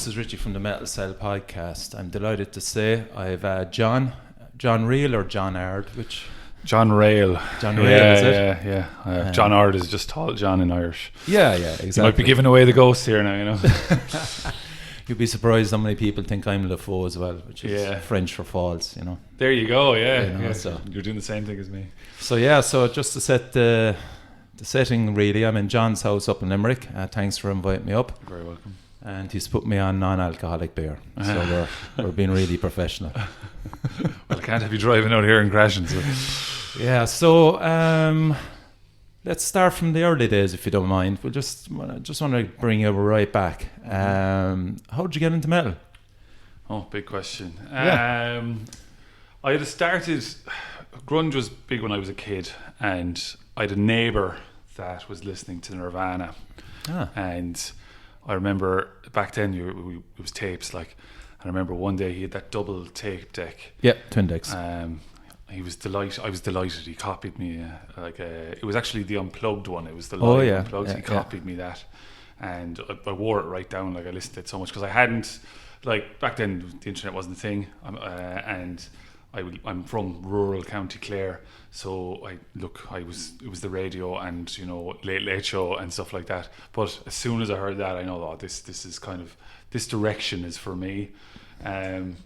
this is Richie from the Metal Cell podcast. I'm delighted to say I've John Reel or John Ard, which... John Rail. John Rail, is it? Yeah. John Ard is just tall John in Irish. Yeah, exactly. You might be giving away the ghost here now, you know. You'd be surprised how many people think I'm Le Faux as well, which is French for false, you know. There you go, So you're doing the same thing as me. So just to set the setting, really, I'm in John's house up in Limerick. Thanks for inviting me up. You're very welcome. And he's put me on non-alcoholic beer, so we're being really professional. Well, I can't have you driving out here and crashing. So. Yeah, so let's start from the early days, if you don't mind. We'll just want to bring you right back. How did you get into metal? Oh, big question. Yeah. I had started. Grunge was big when I was a kid, and I had a neighbour that was listening to Nirvana, and I remember back then it was tapes. Like, I remember one day he had that double tape deck. Yeah, twin decks. He was delighted. I was delighted. He copied me it was actually the unplugged one. It was the live unplugged. He copied me that, and I wore it right down. Like, I listened to it so much because I hadn't, like, back then the internet wasn't a thing, and I'm from rural County Clare, so it was the radio and, you know, Late Show and stuff like that. But as soon as I heard that, I know, this is kind of, this direction is for me.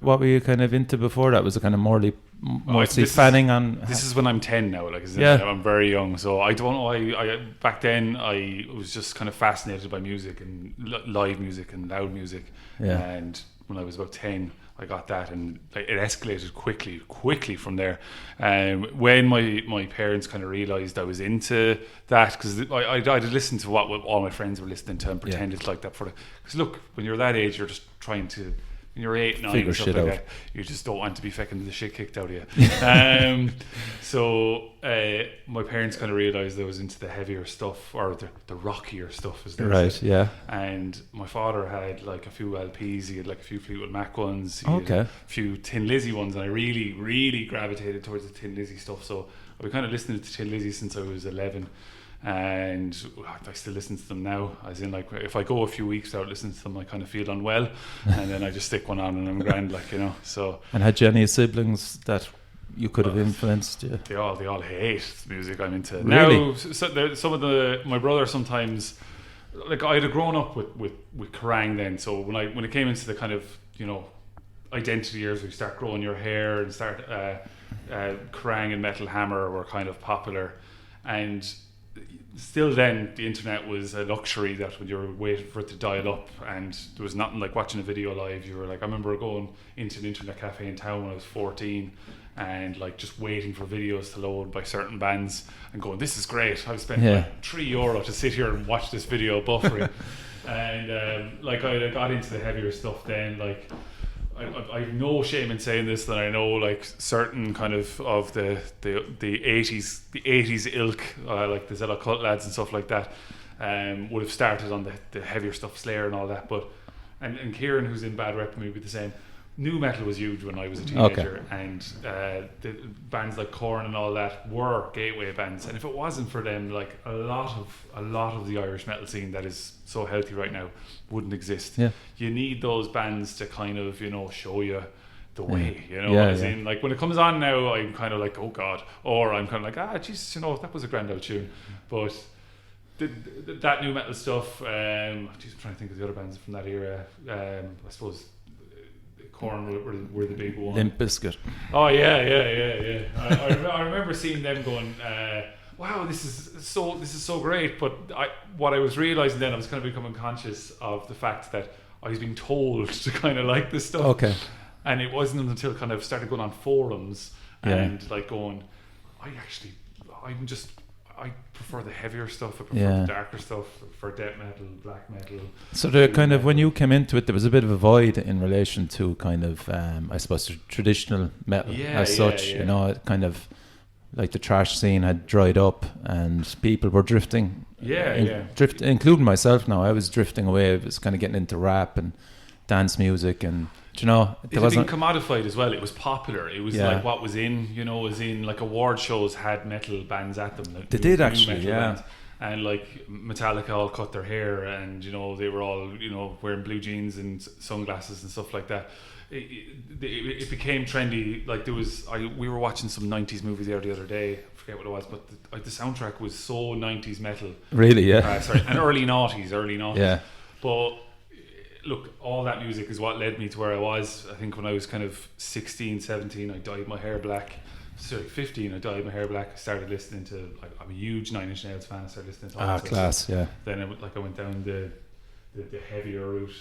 What were you kind of into before that? Was it kind of mostly fanning on? This is when I'm 10 now. Like, I'm very young, so I don't know. I back then I was just kind of fascinated by music and live music and loud music. Yeah. And when I was about 10, I got that, and it escalated quickly from there. When my parents kind of realised I was into that, because I'd listen to what all my friends were listening to and pretend it's like that because look, when you're that age, you're just trying to, when you're 8, 9, figure stuff shit like out. that, you just don't want to be fucking the shit kicked out of you. So my parents kind of realised I was into the heavier stuff, or the rockier stuff, as they Right, say. yeah. And my father had like a few LPs. He had like a few Fleetwood Mac ones. He Okay. had a few Tin Lizzy ones, and I really gravitated towards the Tin Lizzy stuff. So I've been kind of listening to Tin Lizzy since I was 11. And I still listen to them now, as in, like, if I go a few weeks without listening to them, I kind of feel unwell, and then I just stick one on and I'm grand, like, you know. So. And had you any siblings that you could have influenced you? They all hate the music I'm into. Really? Now, some of my brother sometimes, like, I'd have grown up with Kerrang then, so when it came into the kind of, you know, identity years where you start growing your hair and start Kerrang and Metal Hammer were kind of popular, and still then the internet was a luxury that when you were waiting for it to dial up, and there was nothing like watching a video live. You were like, I remember going into an internet cafe in town when I was 14 and like just waiting for videos to load by certain bands and going, this is great, I've spent like €3 to sit here and watch this video buffering. And like I got into the heavier stuff then. Like, I have no shame in saying this, that I know like certain kind of the 80s ilk, like the Zella Cult lads and stuff like that, would have started on the heavier stuff, Slayer and all that. But and Ciaran, who's in Bad Rep, may be the same. Nu metal was huge when I was a teenager, and the bands like Korn and all that were gateway bands. And if it wasn't for them, like a lot of the Irish metal scene that is so healthy right now wouldn't exist. Yeah. You need those bands to kind of, you know, show you the way, you know. As in, like, when it comes on now, I'm kind of like, oh god, or I'm kind of like, Jesus, you know, that was a grand old tune. But that nu metal stuff, I'm trying to think of the other bands from that era. I suppose Korn were the big one. Limp Bizkit. Oh yeah. I remember seeing them going, wow, this is so great. But what I was realising then, I was kind of becoming conscious of the fact that I was being told to kind of like this stuff. Okay. And it wasn't until kind of started going on forums and like going, I prefer the heavier stuff. I prefer the darker stuff. For death metal, black metal. So the kind of, when you came into it, there was a bit of a void in relation to kind of, I suppose, the traditional metal as such. You know, it kind of like the thrash scene had dried up and people were drifting. Including myself now. I was drifting away. I was kind of getting into rap and dance music, and you know, it had been commodified as well. It was popular. It was like what was in, you know, as in like award shows had metal bands at them. Like they did actually, bands. and like Metallica all cut their hair, and you know they were all wearing blue jeans and sunglasses and stuff like that. It became trendy. Like we were watching some 90s movie there the other day. I forget what it was, but the soundtrack was so 90s metal. Really, yeah. And early noughties. Yeah. But look, all that music is what led me to where I was. I think when I was kind of 16, 17, I dyed my hair black. Sorry, 15, I dyed my hair black. I started listening to, like, I'm a huge Nine Inch Nails fan. I started listening to all that class, stuff. yeah. Then I went down the heavier route.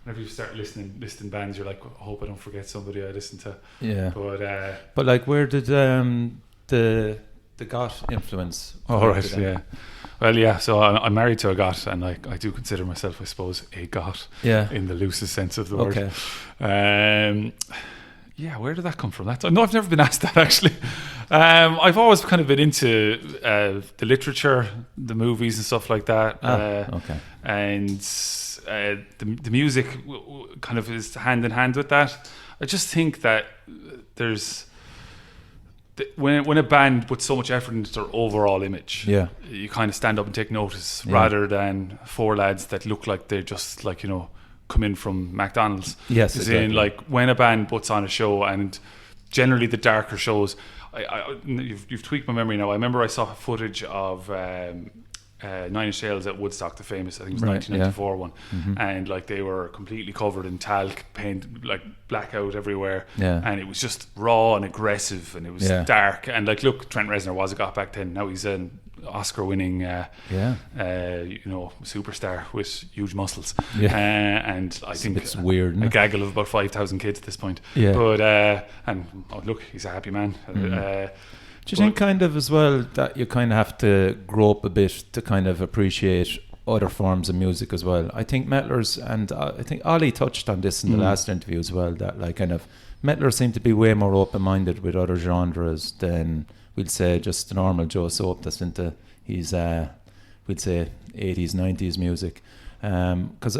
Whenever you start listing bands, you're like, I hope I don't forget somebody I listen to. Yeah. But like, where did the goth influence? Oh, right, yeah. Well, yeah. So I'm married to a goth, and I do consider myself, I suppose, a goth. Yeah. In the loosest sense of the word. Okay. Yeah, where did that come from? No, I've never been asked that, actually. I've always kind of been into the literature, the movies and stuff like that. Okay. And the music kind of is hand in hand with that. I just think that there's... When a band puts so much effort into their overall image, yeah, you kind of stand up and take notice, rather than four lads that look like they're just like, come in from McDonald's. Yes, exactly. Like when a band puts on a show, and generally the darker shows, you've tweaked my memory now. I remember I saw footage of Nine Inch Nails at Woodstock, the famous, I think it was 1994 one, and like they were completely covered in talc paint, like blackout everywhere, and it was just raw and aggressive, and it was dark. And like, look, Trent Reznor was a goth back then. Now he's an Oscar-winning, superstar with huge muscles. And I think it's weird. A gaggle of about 5,000 kids at this point. But look, he's a happy man. Do you think kind of as well that you kind of have to grow up a bit to kind of appreciate other forms of music as well? I think metalers, and I think Ollie touched on this in the last interview as well, that like kind of metalers seem to be way more open-minded with other genres than, we'll say, just the normal Joe Soap that's into his, we'd say, 80s, 90s music. Because,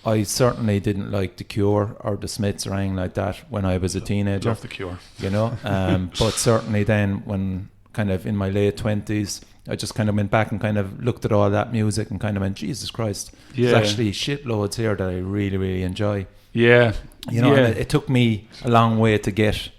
I certainly didn't like The Cure or The Smiths or anything like that when I was a teenager. Love The Cure. But certainly then when kind of in my late 20s, I just kind of went back and kind of looked at all that music and kind of went, Jesus Christ, there's actually shitloads here that I really, really enjoy. Yeah. And it took me a long way to get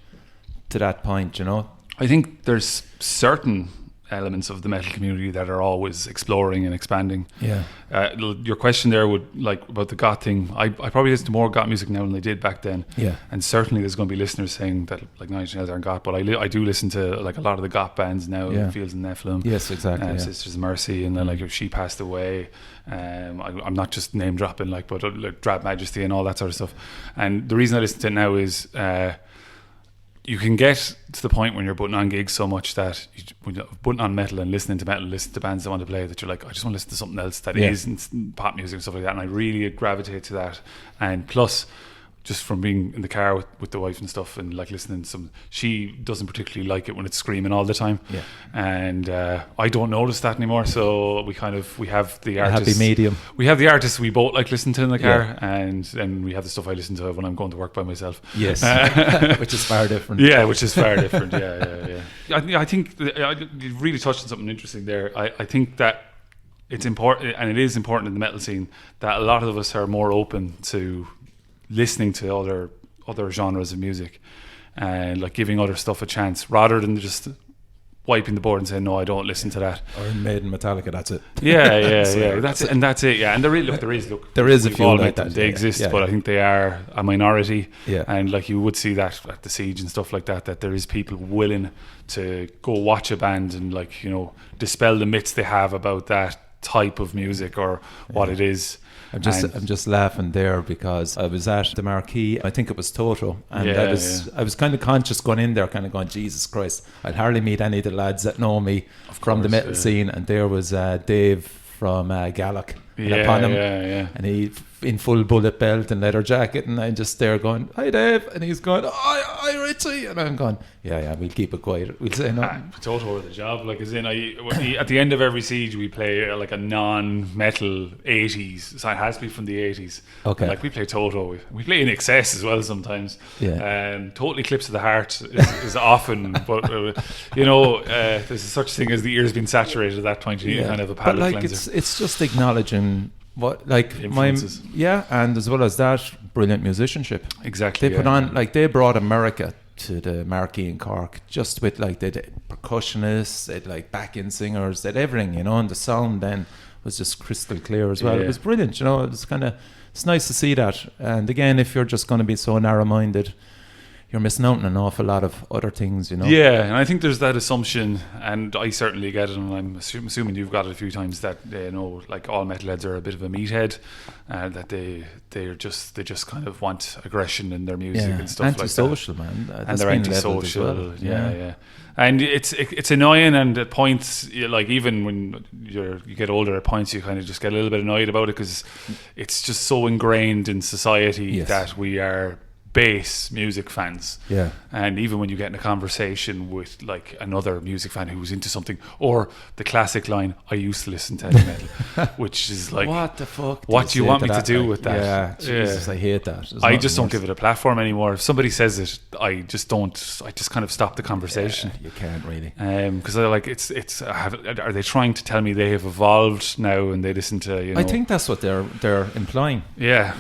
to that point, I think there's certain elements of the metal community that are always exploring and expanding. Your question there would, like, about the goth thing, I probably listen to more goth music now than I did back then, and certainly there's going to be listeners saying that like Nine Inch Nails aren't goth, but I do listen to like a lot of the goth bands now, Fields and Nephilim, Sisters of Mercy, and then like if She Passed Away, I'm not just name dropping, like, but like Drab Majesty and all that sort of stuff. And the reason I listen to it now is you can get to the point when you're putting on gigs so much that when you're putting on metal and listening to metal, listen to bands that want to play, that you're like, I just want to listen to something else that isn't pop music and stuff like that. And I really gravitate to that. And plus, just from being in the car with the wife and stuff, and like listening to she doesn't particularly like it when it's screaming all the time. And I don't notice that anymore. So we have the artists, happy medium. We have the artists we both like listening to in the car, and we have the stuff I listen to when I'm going to work by myself. Yes, which is far different. Yeah, I think you really touched on something interesting there. I think that it's important, and it is important in the metal scene, that a lot of us are more open to listening to other genres of music, and like giving other stuff a chance, rather than just wiping the board and saying, no, I don't listen to that. Or Maiden, Metallica, that's it. That's it. And there is a few like that. They exist, but I think they are a minority. Yeah. And like you would see that at the Siege and stuff like that there is people willing to go watch a band and like, dispel the myths they have about that type of music or what it is. I'm just laughing there because I was at the Marquee, I think it was Toto, and I was kind of conscious going in there, kind of going, Jesus Christ, I'd hardly meet any of the lads that know me from the metal scene, and there was Dave from Gaelic, and upon him, and he in full bullet belt and leather jacket, and I'm just there going, "Hi Dave," and he's going, "Hi Richie," and I'm going, "Yeah, we'll keep it quiet. We'll say nothing." Toto over the job, like, as in, at the end of every siege we play like a non-metal 80s, so it has to be from the 80s. Okay. Like we play Toto, we play In Excess as well sometimes. Yeah. Totally Clips of the Heart is often, but there's such thing as the ear's been saturated at that point. You need kind of a palate but like cleanser. it's just acknowledging what, like, influences. And as well as that, brilliant musicianship. Exactly. They put on, like, they brought America to the marquee in Cork, just with, like, they had percussionists, they had, like, back-in singers, they had everything, and the sound then was just crystal clear as well. It was brilliant, it was kind of, it's nice to see that. And again, if you're just going to be so narrow-minded, you're missing out on an awful lot of other things, Yeah, and I think there's that assumption, and I certainly get it, and I'm assuming you've got it a few times, that like all metalheads are a bit of a meathead, that they just kind of want aggression in their music and stuff like that. Antisocial, man. And they're antisocial. Yeah. And it's annoying, and at points, like, even when you get older, at points you kind of just get a little bit annoyed about it, because it's just so ingrained in society that we are bass music fans. Yeah. And even when you get in a conversation with, like, another music fan who's into something, or the classic line, "I used to listen to heavy metal," which is like, what the fuck? What do you want me to do with that? Yeah, Jesus, I hate that. I just don't give it a platform anymore. If somebody says it, I just kind of stop the conversation. Yeah, you can't really. Because are they trying to tell me they have evolved now and they listen to, I think that's what they're implying. Yeah.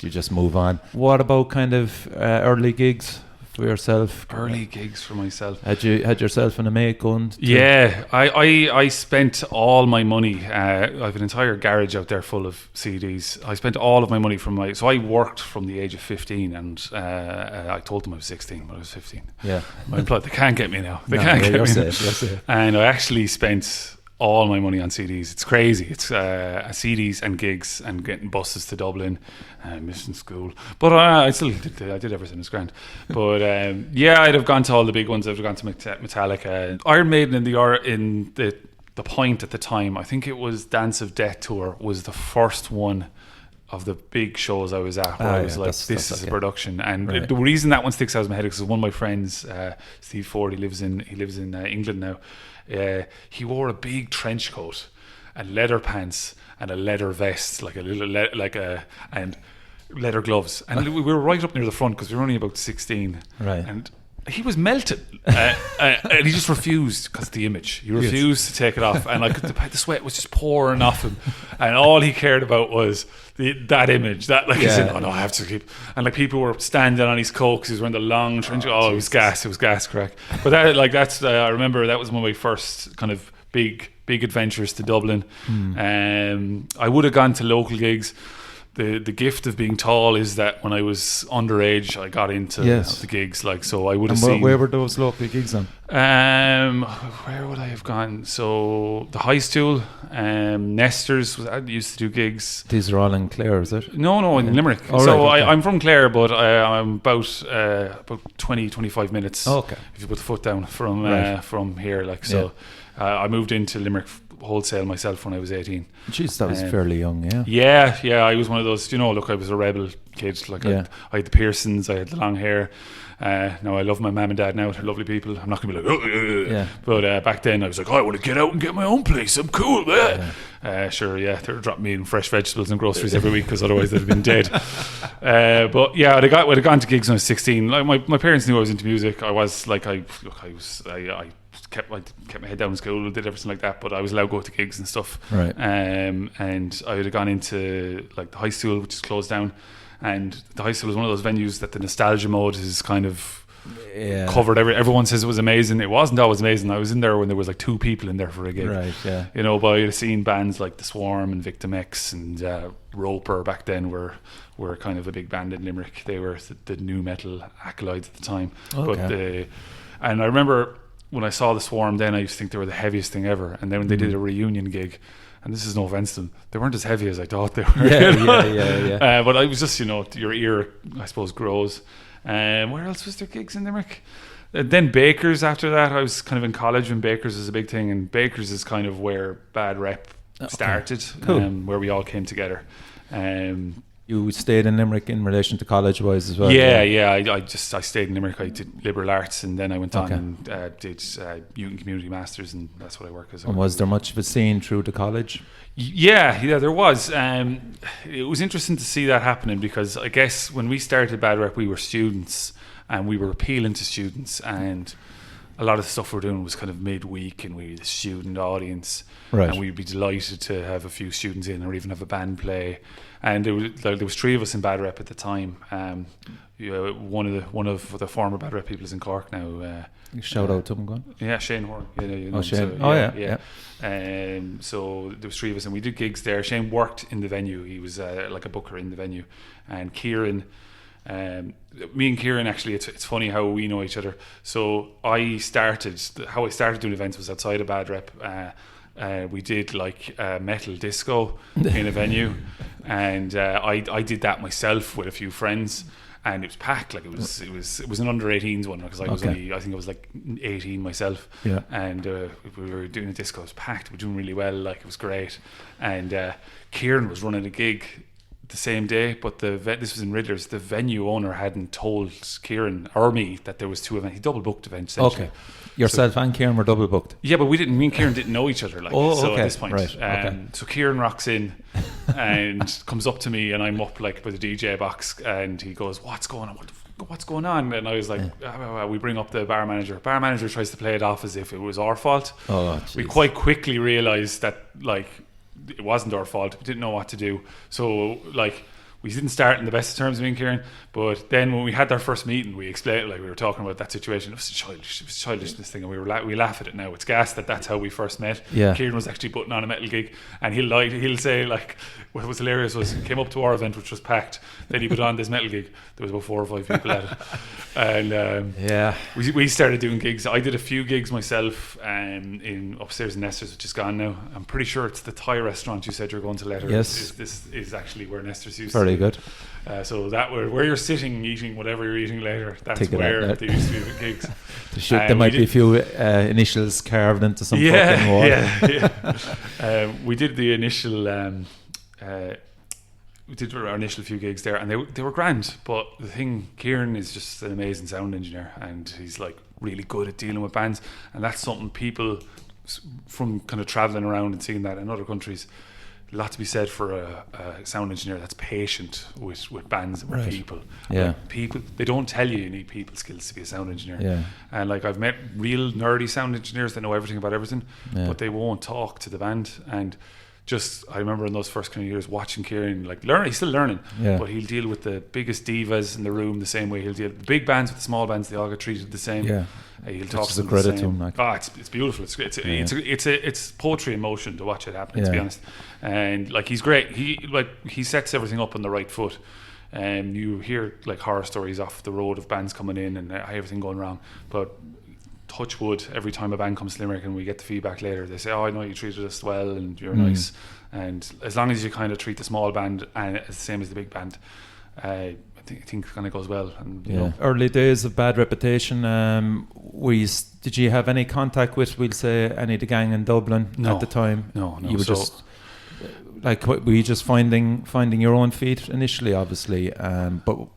You just move on. What about kind of early gigs for yourself? Early gigs for myself. Had yourself in a mate gun? Yeah, I spent all my money. I have an entire garage out there full of CDs. I spent all of my money so I worked from the age of 15, and I told them I was 16 when I was 15. Yeah. They can't get me now. They can't get me. You're safe. And I actually spent all my money on CDs. It's crazy. It's CDs and gigs and getting buses to Dublin, missing school. But I still did everything. It's grand. But I'd have gone to all the big ones. I'd have gone to Metallica, Iron Maiden in the Point at the time. I think it was Dance of Death tour was the first one of the big shows I was at, where I was like, this is a production. And the reason that one sticks out in my head is because one of my friends, Steve Ford, he lives in England now. He wore a big trench coat and leather pants and a leather vest, like a little and leather gloves. And we were right up near the front because we were only about 16. Right. And he was melted, and he just refused because of the image. He refused to take it off, and like the sweat was just pouring off him, and all he cared about was that image. That, like, he's in, oh no, I have to keep. And like, people were standing on his coat because he was wearing the long trench. It was gas. It was gas crack. But I remember that was one of my first kind of big adventures to Dublin. I would have gone to local gigs. The gift of being tall is that when I was underage, I got into the gigs. Like, so I would have seen. Where were those local gigs on? Where would I have gone? So the High Stool, Nestor's used to do gigs. These are all in Clare, is it? No, in Limerick. I'm from Clare, but I'm about 25 minutes. Okay. If you put the foot down from here, like, so. I moved into Limerick wholesale myself when I was 18. Jeez, that was fairly young, yeah. I was one of those, look, I was a rebel kid. Like, I had the piercings, I had the long hair. Now I love my mum and dad now. They're lovely people. I'm not going to be like, but back then I was like, I want to get out and get my own place. I'm cool, man. They're dropping me in fresh vegetables and groceries every week because otherwise they'd have been dead. But yeah, I'd have gone to gigs when I was 16. Like, my parents knew I was into music. I was like, I kept my head down in school and did everything like that, but I was allowed to go to gigs and stuff. Right. And I would have gone into, like, the High Stool, which is closed down. And the High Stool is one of those venues that the nostalgia mode is kind of covered. Everyone says it was amazing. It wasn't always amazing. I was in there when there was like 2 people in there for a gig. Right, yeah. But I'd seen bands like The Swarm and Victim X and Roper back then were kind of a big band in Limerick. They were the new metal acolytes at the time. Okay. And I remember when I saw The Swarm then, I used to think they were the heaviest thing ever. And then when they did a reunion gig, and this is no offense to them, they weren't as heavy as I thought they were. Yeah. But I was just, your ear, I suppose, grows. Where else was there gigs in Limerick? Then Baker's after that. I was kind of in college when Baker's is a big thing, and Baker's is kind of where Bad Rep started, cool. Where we all came together. You stayed in Limerick in relation to college-wise as well? Yeah. I stayed in Limerick. I did liberal arts, and then I went on and did youth and community masters, and that's what I work as. And was there much of a scene through the college? Yeah, there was. It was interesting to see that happening, because I guess when we started Bad Rep, we were students, and we were appealing to students, and a lot of the stuff we're doing was kind of midweek, and we were the student audience, right. And we'd be delighted to have a few students in, or even have a band play. And there was 3 of us in Bad Rep at the time. One of the former Bad Rep people is in Cork now. Shout out to him, go on. Yeah, Shane Horn. Shane. So, yeah. So there was 3 of us, and we did gigs there. Shane worked in the venue. He was like a booker in the venue, and Ciaran. Me and Ciaran, actually, it's funny how we know each other. So how I started doing events was outside of Bad Rep. We did like metal disco in a venue, and I did that myself with a few friends, and it was packed. Like it was an under 18s one, because I think I was like 18 myself. Yeah. And we were doing a disco. It was packed. We were doing really well. Like it was great. And Ciaran was running a gig the same day, but this was in Riddler's. The venue owner hadn't told Ciaran or me that there was 2 events. He double booked events. Okay. Yourself and Ciaran were double booked. Yeah, but me and Ciaran didn't know each other. Like, at this point, right. So Ciaran rocks in and comes up to me, and I'm up like with a DJ box, and he goes, "What's going on? What's going on?" And I was like, we bring up the bar manager. Bar manager tries to play it off as if it was our fault. We quite quickly realised that like it wasn't our fault. We didn't know what to do. So like we didn't start in the best of terms, me and Ciaran, but then when we had our first meeting, we explained, like we were talking about that situation. It was childish, this thing, and we laugh at it now. It's gas that's how we first met. Yeah. Ciaran was actually putting on a metal gig, and he'll say like, what was hilarious was he came up to our event, which was packed, then he put on this metal gig. There was about 4 or 5 people at it, and we started doing gigs. I did a few gigs myself in upstairs in Nestor's, which is gone now. I'm pretty sure it's the Thai restaurant you said you're going to later. Yes, this is actually where Nestor's used to be. Good. So that where you're sitting eating whatever you're eating later, that's where they used to do the gigs. There might be a few initials carved into some fucking wall. Yeah. We did the initial we did our initial few gigs there, and they were grand. But the thing, Ciaran is just an amazing sound engineer, and he's like really good at dealing with bands, and that's something people from kind of traveling around and seeing that in other countries. A lot to be said for a sound engineer that's patient with bands and with people. Yeah. Like people, they don't tell you need people skills to be a sound engineer. Yeah. And like I've met real nerdy sound engineers that know everything about everything, but they won't talk to the band. And I remember in those first kind of years watching Ciaran, like he's still learning, but he'll deal with the biggest divas in the room the same way he'll deal with the big bands with the small bands. They all get treated the same. Yeah. He'll talk to them credit the same. to him. Like. It's beautiful. It's poetry in motion to watch it happen. To be honest, and like he's great. He sets everything up on the right foot. And you hear like horror stories off the road of bands coming in and everything going wrong, but touch wood, every time a band comes to Limerick and we get the feedback later, they say, "Oh, I know you treated us well and you're nice." And as long as you kind of treat the small band and the same as the big band, I think it kind of goes well. And you know. Early days of Bad Reputation, did you have any contact with, we'll say, any of the gang in Dublin at the time? No. You were just like, were you just finding your own feet initially, obviously? But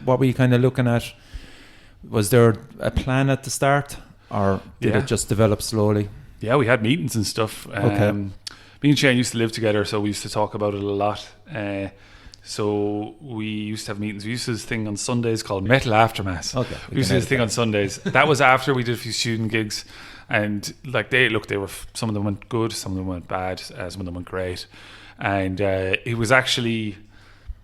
what were you kind of looking at? Was there a plan at the start, or did it just develop slowly? Yeah, we had meetings and stuff. Me and Shane used to live together, so we used to talk about it a lot. So we used to have meetings. We used to do this thing on Sundays called Metal Aftermath. Okay. We used to do this thing on Sundays. That was after we did a few student gigs, and like they were, some of them went good, some of them went bad, some of them went great, and it was actually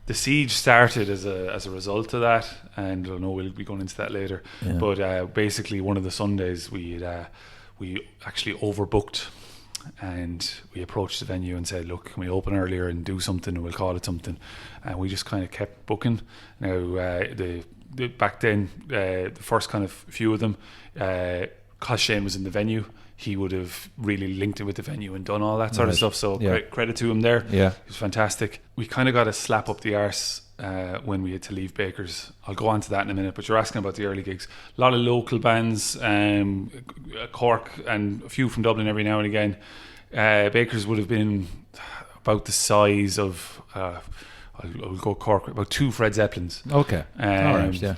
the Siege started as a result of that. And I don't know, we'll be going into that later. Yeah. But basically, one of the Sundays we actually overbooked. And we approached the venue and said, "Look, can we open earlier and do something, and we'll call it something?" And we just kind of kept booking. Now, back then, the first kind of few of them, because Shane was in the venue, he would have really linked it with the venue and done all that sort of stuff. So credit to him there. Yeah, it was fantastic. We kind of got a slap up the arse when we had to leave Baker's. I'll go on to that in a minute, but you're asking about the early gigs. A lot of local bands, Cork and a few from Dublin every now and again. Baker's would have been about the size of I'll go Cork, about 2 Fred Zeppelins. Okay. All right, yeah.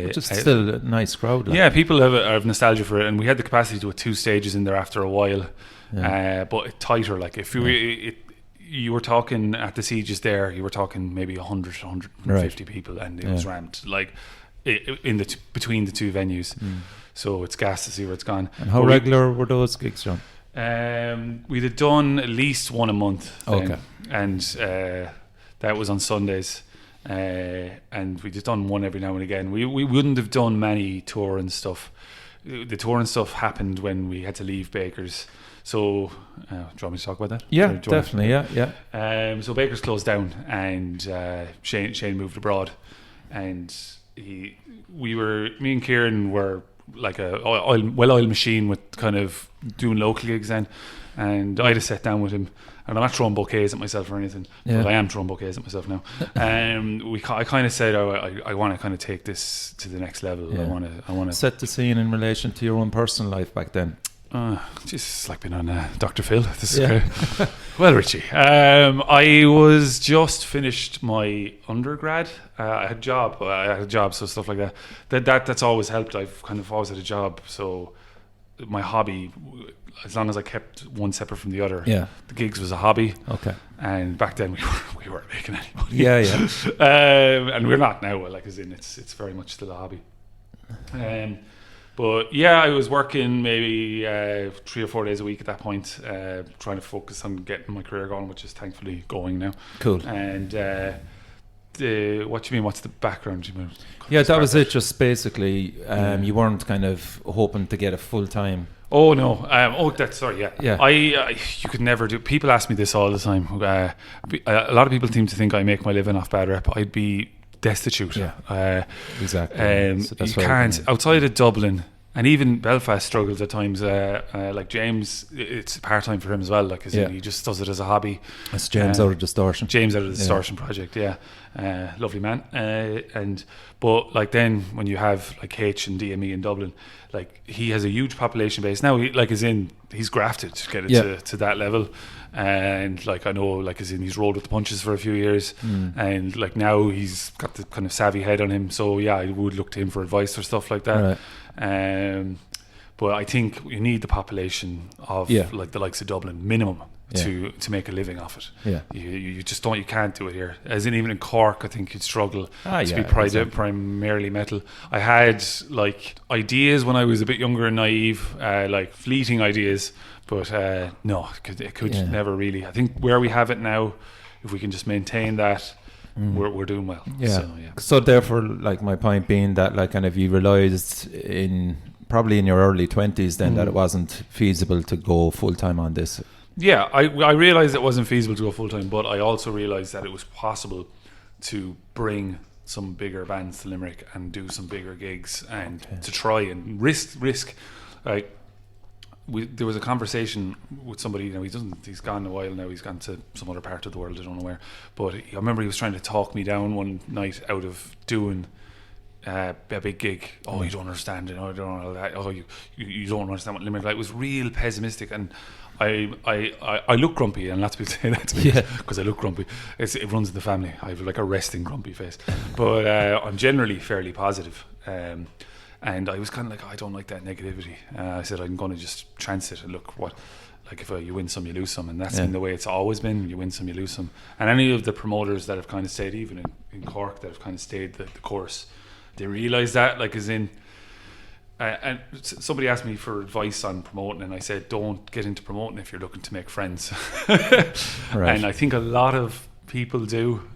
Which is still a nice crowd. Yeah, people have nostalgia for it, and we had the capacity to do 2 stages in there after a while. Yeah. But tighter, like if you were talking at the Sieges there, you were talking maybe 100 to 150 people, and it was ramped like between the 2 venues. So it's gas to see where it's gone. And how regular were those gigs, John? We'd have done at least 1 a month. Okay. And that was on Sundays. And we just done 1 every now and again. We wouldn't have done many tour and stuff. The tour and stuff happened when we had to leave Baker's. So, do you want me to talk about that? Yeah, definitely. Yeah. So Baker's closed down, and Shane moved abroad, and me and Ciaran were like a well-oiled machine with kind of doing local gigs then, and I had to sit down with him. And I'm not throwing bouquets at myself or anything, but I am throwing bouquets at myself now. I kind of said, I want to kind of take this to the next level. Yeah. I want to set the scene in relation to your own personal life back then. It's like being on Dr. Phil. This is okay. Well, Richie, I was just finished my undergrad. I had a job, so stuff like that. That's always helped. I've kind of always had a job, so my hobby, as long as I kept one separate from the other, the gigs was a hobby. Okay. And back then we weren't making any money. Yeah. And we're not now. Like, as in, it's very much still a hobby. But I was working maybe 3 or 4 days a week at that point, trying to focus on getting my career going, which is thankfully going now. Cool. And what do you mean? What's the background? That was it. Just basically, you weren't kind of hoping to get a full time. Oh no! You could never do. People ask me this all the time. A lot of people seem to think I make my living off bad rep. I'd be destitute. Exactly. So you can't outside of Dublin, and even Belfast struggles at times. Like James, it's part time for him as well. Like he just does it as a hobby. It's James out of Distortion. James out of the Distortion project. Lovely man. But like then when you have like H and DME in Dublin, like he has a huge population base now. He's grafted to get it to that level. And like I know, like he's rolled with the punches for a few years, and like now he's got the kind of savvy head on him. So I would look to him for advice or stuff like that. Right. But I think you need the population of like the likes of Dublin minimum to make a living off it. Yeah, you just don't. You can't do it here. As in even in Cork, I think you'd struggle to be primarily metal. I had like ideas when I was a bit younger and naive, like fleeting ideas. But no, it could never really. I think where we have it now, if we can just maintain that, we're doing well. So therefore, like my point being that, like, kind of you realised probably in your early 20s then that it wasn't feasible to go full time on this. Yeah, I realised it wasn't feasible to go full time, but I also realised that it was possible to bring some bigger bands to Limerick and do some bigger gigs and to try and risk like. There was a conversation with somebody. He's gone a while now. He's gone to some other part of the world. I don't know where. But I remember he was trying to talk me down one night out of doing a big gig. Oh, you don't understand it. Oh, I don't know that. Oh, you don't understand what Limerick like. It was real pessimistic, and I look grumpy, and lots of people say that to me because I look grumpy. It runs in the family. I have like a resting grumpy face, but I'm generally fairly positive. And I was kind of like, I don't like that negativity. I said, I'm going to just transit and look what, like if you win some, you lose some. And that's been the way it's always been. You win some, you lose some. And any of the promoters that have kind of stayed, even in Cork, that have kind of stayed the course, they realise that, like as in, and somebody asked me for advice on promoting, and I said, don't get into promoting if you're looking to make friends. Right. And I think a lot of people do.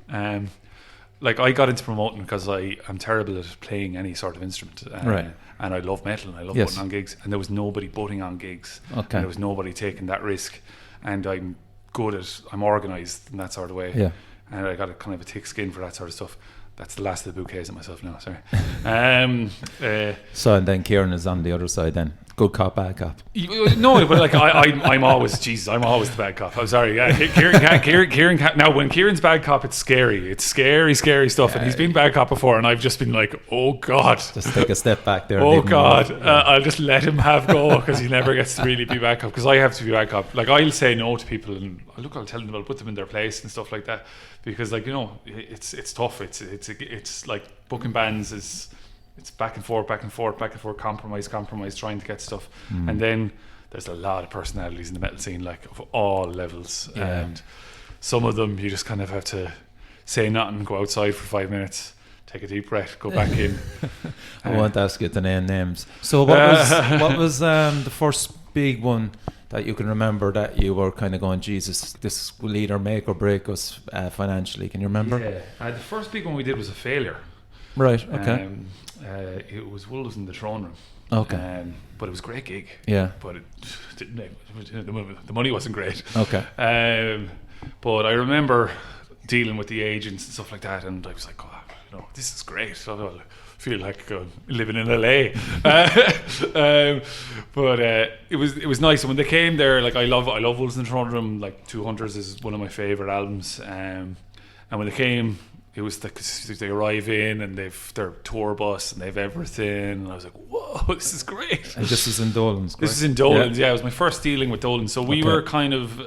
Like I got into promoting because I'm terrible at playing any sort of instrument, and I love metal and I love putting on gigs, and there was nobody putting on gigs, and there was nobody taking that risk, and I'm organised in that sort of way, and I got a kind of a thick skin for that sort of stuff. That's the last of the bouquets at myself now. Sorry. So and then Ciaran is on the other side then. Good cop, bad cop. No, but like I'm always the bad cop. I'm sorry. Yeah, Ciaran. Now, when Ciaran's bad cop, it's scary. It's scary stuff. And he's been bad cop before, and I've just been like, oh God, just take a step back there. Oh God, I'll just let him have go because he never gets to really be bad cop. Because I have to be bad cop. Like I'll say no to people, and I'll tell them, I'll put them in their place and stuff like that. Because like it's tough. It's like booking bands is. It's back and forth, compromise, trying to get stuff. And then there's a lot of personalities in the metal scene, like of all levels. Yeah. And some of them you just kind of have to say nothing, go outside for 5 minutes, take a deep breath, go back in. I won't ask you to name names. So what was the first big one that you can remember that you were kind of going, Jesus, this will either make or break us financially? Can you remember? Yeah. The first big one we did was a failure. Right, okay. It was Wolves in the Throne Room. Okay. But it was a great gig. Yeah. But the money wasn't great. Okay. But I remember dealing with the agents and stuff like that, and I was like, oh, this is great. So I feel like living in LA. But it was nice. And when they came there, like I love Wolves in the Throne Room. Like 200s is one of my favorite albums. And when they came, it was they arrive in and they've their tour bus and they've everything, and I was like, whoa, this is great. And this is in Dolans, correct? This is in Dolans, yeah. It was my first dealing with Dolans, so we were kind of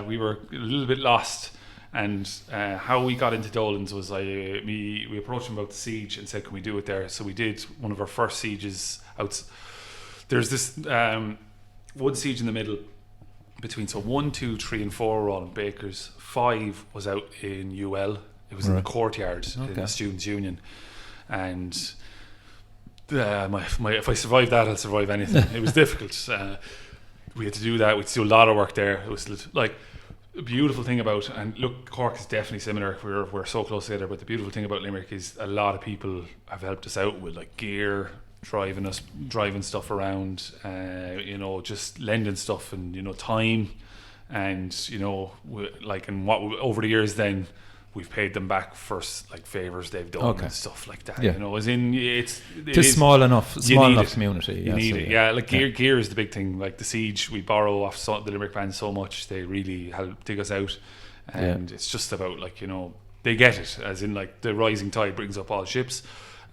we were a little bit lost. And how we got into Dolans was we approached them about the Siege and said, can we do it there? So we did one of our first Sieges out. There's this one Siege in the middle between, so 1, 2, 3 and 4 were all in Bakers. 5 was out in UL. It was in the courtyard in the Students' Union, and if I survive that, I'll survive anything. It was difficult. We had to do that. We had to do a lot of work there. It was like a beautiful thing about, and look, Cork is definitely similar. We're so close together, but the beautiful thing about Limerick is a lot of people have helped us out with like gear, driving stuff around, just lending stuff and time, and over the years then. We've paid them back for like favors they've done and stuff like that. Yeah. As in it's small enough community. You need it. Yeah, like gear is the big thing. Like the Siege, we borrow off the Limerick band so much. They really help dig us out, and it's just about they get it. As in like the rising tide brings up all ships,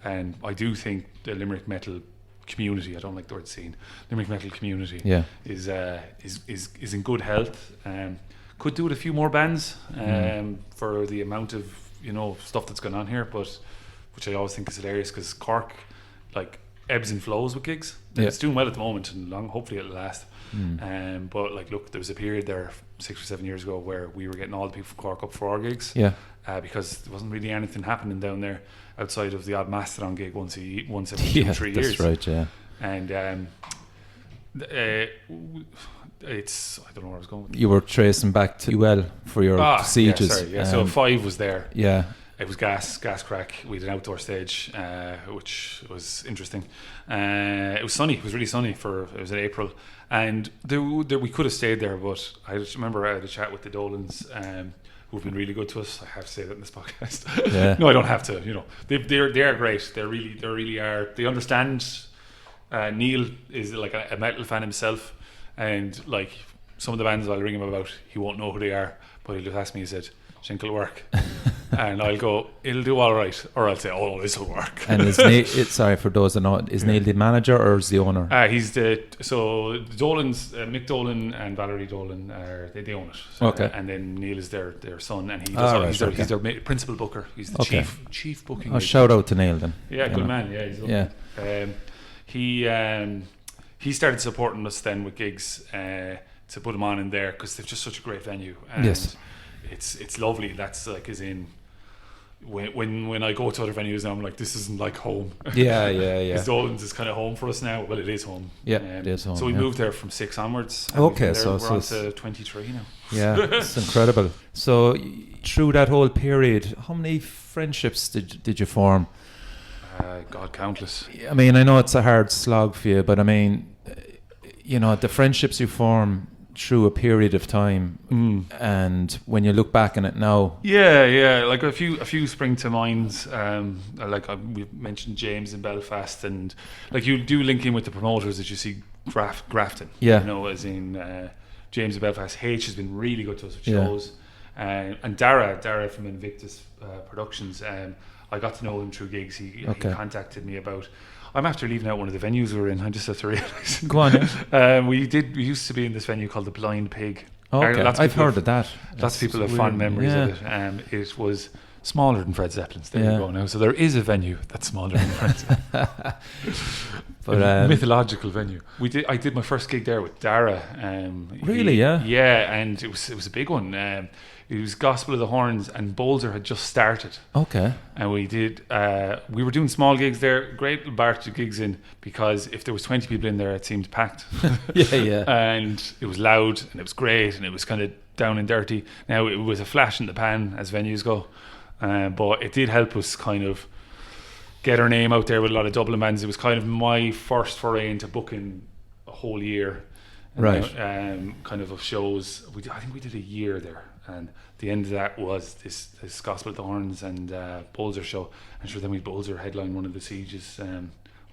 and I do think the Limerick metal community, I don't like the word scene, Limerick metal community is in good health. Could do with a few more bands for the amount of stuff that's going on here, but which I always think is hilarious because Cork like ebbs and flows with gigs. It's doing well at the moment, and hopefully it'll last. But look, there was a period there 6 or 7 years ago where we were getting all the people from Cork up for our gigs, because there wasn't really anything happening down there outside of the odd Mastodon gig once every 2-3 years. That's right, yeah. And I don't know where I was going with that. You were tracing back to UL for your Sieges. So 5 was there. Yeah. It was gas crack. We had an outdoor stage, which was interesting. It was sunny. It was really sunny it was in April, and there we could have stayed there, but I just remember I had a chat with the Dolans, who've been really good to us. I have to say that in this podcast. Yeah. No, I don't have to. They are great. They really are. They understand. Neil is like a metal fan himself. And like some of the bands I'll ring him about, he won't know who they are, but he'll just ask me, he said, "Shinkel work?" And I'll go, "It'll do all right," or I'll say, "Oh no, this'll work." And is Neil, sorry for those that know, is Neil the manager or is the owner? He's the Dolans, Mick Dolan and Valerie Dolan they own it. So, and then Neil is their son, and he does he's their principal booker. He's the chief booking. Oh, shout out to Neil then. Yeah, good man. Yeah, he's he started supporting us then with gigs to put him on in there because they're just such a great venue, and it's lovely. That's like as in when I go to other venues now, I'm like, this isn't like home. Yeah. Dolans is kind of home for us now. Well, it is home. Yeah, it is home. So we moved there from 6 onwards. Okay, so we're on to 23 now. Yeah, it's incredible. So through that whole period, how many friendships did you form? God, countless. I mean, I know it's a hard slog for you, but I mean, the friendships you form through a period of time, and when you look back on it now, like a few spring to mind. We mentioned James in Belfast, and like you do link in with the promoters that you see Grafton. Yeah. You know, as in James of Belfast H has been really good to us with shows. And Dara from Invictus Productions, I got to know him through gigs. He contacted me about. I'm after leaving out one of the venues we were in. I just have to realise. Go on. Yeah. We used to be in this venue called the Blind Pig. Okay, I've heard of that. Lots of people have fond memories of it. It was smaller than Fred Zeppelin's. There you go now. So there is a venue that's smaller than Fred Zeppelin. But mythological venue. I did my first gig there with Dara. Really? Yeah, and it was a big one. It was Gospel of the Horns, and Bolzer had just started. Okay. And we were doing small gigs there, great little bar to gigs in, because if there was 20 people in there, it seemed packed. Yeah. And it was loud, and it was great, and it was kind of down and dirty. Now, it was a flash in the pan, as venues go. But it did help us kind of get our name out there with a lot of Dublin bands. It was kind of my first foray into booking a whole year. Right. Kind of shows. I think we did a year there. And the end of that was this Gospel of the Horns and Bolzer show. And sure, then we Bolzer headline one of the Sieges,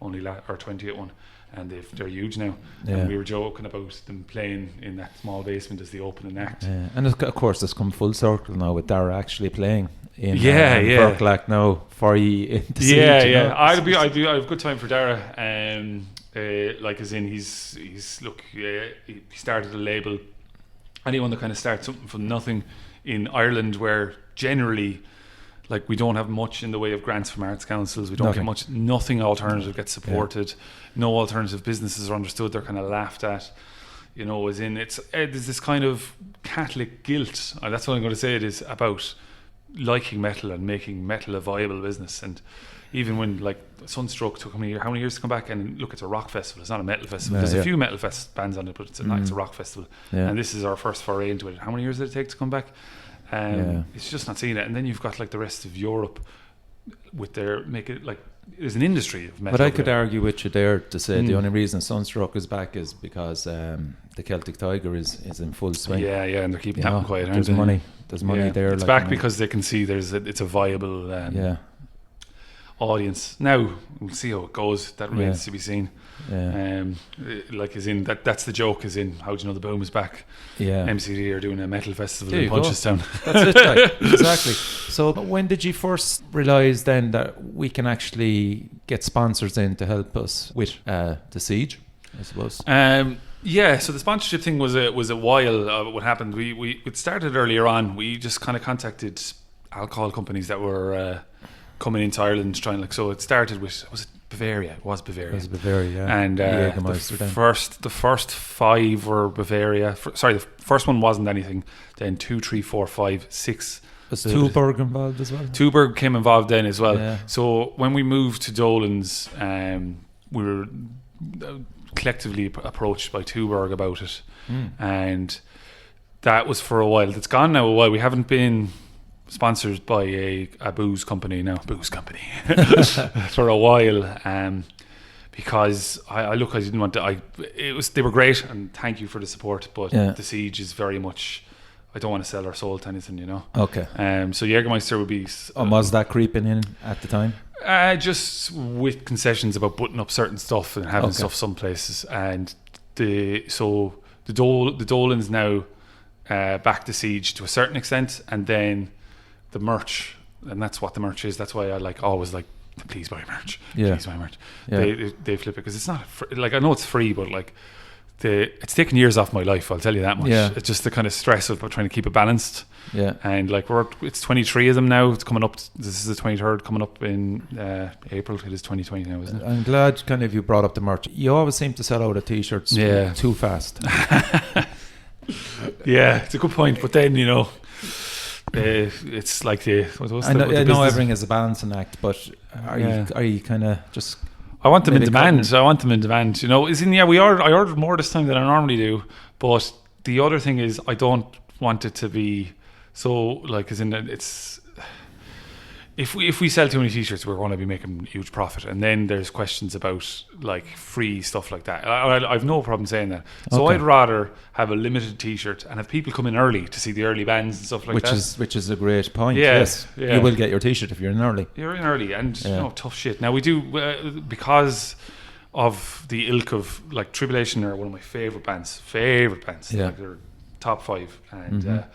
only 28th one, and they're huge now. Yeah. And we were joking about them playing in that small basement as the opening act. Yeah. And of course, it's come full circle now with Dara actually playing in Burklack now for you in the Siege. Yeah. I have a good time for Dara. Like as in he started a label. Anyone that kind of starts something from nothing in Ireland, where generally, like, we don't have much in the way of grants from arts councils, we don't get much, nothing alternative gets supported, no alternative businesses are understood, they're kind of laughed at, you know, as in there's this kind of Catholic guilt, that's what I'm going to say, it is about liking metal and making metal a viable business. And even when, like, Sunstroke took how many years to come back, and look, it's a rock festival, it's not a metal festival. There's a few metal bands on it, but it's a rock festival. And this is our first foray into it. How many years did it take to come back? It's just not seeing it. And then you've got, like, the rest of Europe with their there's an industry of metal. But I could argue with you there to say the only reason Sunstroke is back is because the Celtic Tiger is in full swing. Yeah, and they're keeping that quiet. There's money there. It's back because they can see it's a viable audience. Now we'll see how it goes. That remains to be seen. Like, as in that's the joke, as in, how do you know the boom is back? MCD are doing a metal festival in Punchestown. That's it, like, exactly. So when did you first realise then that we can actually get sponsors in to help us with the Siege, I suppose? So the sponsorship thing was a while. What happened? It started earlier on. We just kind of contacted alcohol companies that were coming into Ireland, trying, so it started with, was it Bavaria? It was Bavaria. And the first 5 were Bavaria. The first one wasn't anything. Then 2, 3, 4, 5, 6. Was Tuborg involved as well? Tuborg came involved then as well. Yeah. So when we moved to Dolans, we were collectively approached by Tuborg about it, and that was for a while. It's gone now a while. We haven't been sponsored by a booze company for a while, because I didn't want to. They were great, and thank you for the support, but the Siege is very much, I don't want to sell our soul to anything, you know. Okay. So Jägermeister would be. Was that creeping in at the time? Just with concessions about putting up certain stuff and having stuff some places, and the Dolans now back the Siege to a certain extent, and then the merch, and that's what the merch is. That's why I always please buy merch. Please buy merch. They flip it because it's not I know it's free, but it's taken years off my life, I'll tell you that much. It's just the kind of stress of trying to keep it balanced. And it's 23 of them now. It's coming up. This is the 23rd coming up in April. It is 2020 now, isn't it? I'm glad kind of you brought up the merch. You always seem to sell out of t-shirts too fast. It's a good point, but then, you know, it's like I know everything is a balancing act, but are you kind of just? I want them in demand. You know, I ordered more this time than I normally do, but the other thing is I don't want it to be so as in it's. If we sell too many t-shirts, we're going to be making huge profit, and then there's questions about free stuff like that. I've no problem saying that. So I'd rather have a limited t-shirt and have people come in early to see the early bands and stuff like that. Which is a great point. Yes, you will get your t-shirt if you're in early. You're in early, and tough shit. Now we do because of the ilk of like Tribulation are one of my favorite bands. Yeah. Like they're top 5, and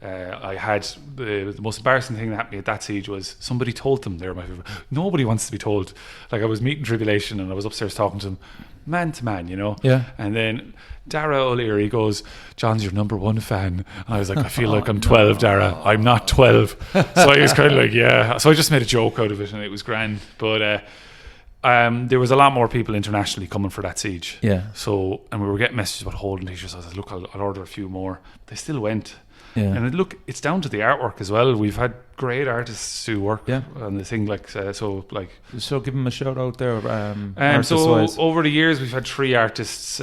I had the most embarrassing thing that happened to me at that siege was somebody told them they were my favorite. Nobody wants to be told. Like I was meeting Tribulation and I was upstairs talking to them man to man, you know. Yeah. And then Dara O'Leary goes, "John's your number 1 fan." And I was like, "I feel like I'm 12, Dara. I'm not 12." So I was kind of like, yeah. So I just made a joke out of it, and it was grand. But there was a lot more people internationally coming for that siege. Yeah. So, and we were getting messages about holding t-shirts. I was like, "Look, I'll order a few more." They still went. Yeah. And look, it's down to the artwork as well. We've had great artists who work on the thing, like so give them a shout out there. So over the years we've had 3 artists.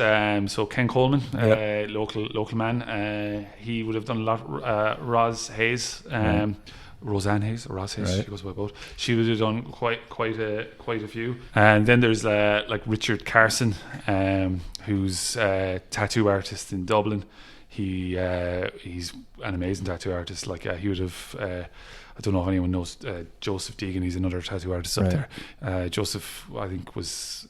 So Ken Coleman, local man, he would have done a lot. Roz Hayes, Roseanne Hayes, or Roz Hayes, she goes by both. She would have done quite a few. And then there's like Richard Carson, who's a tattoo artist in Dublin. He's an amazing tattoo artist. Like he would have. I don't know if anyone knows Joseph Deegan. He's another tattoo artist up there. Joseph, I think, was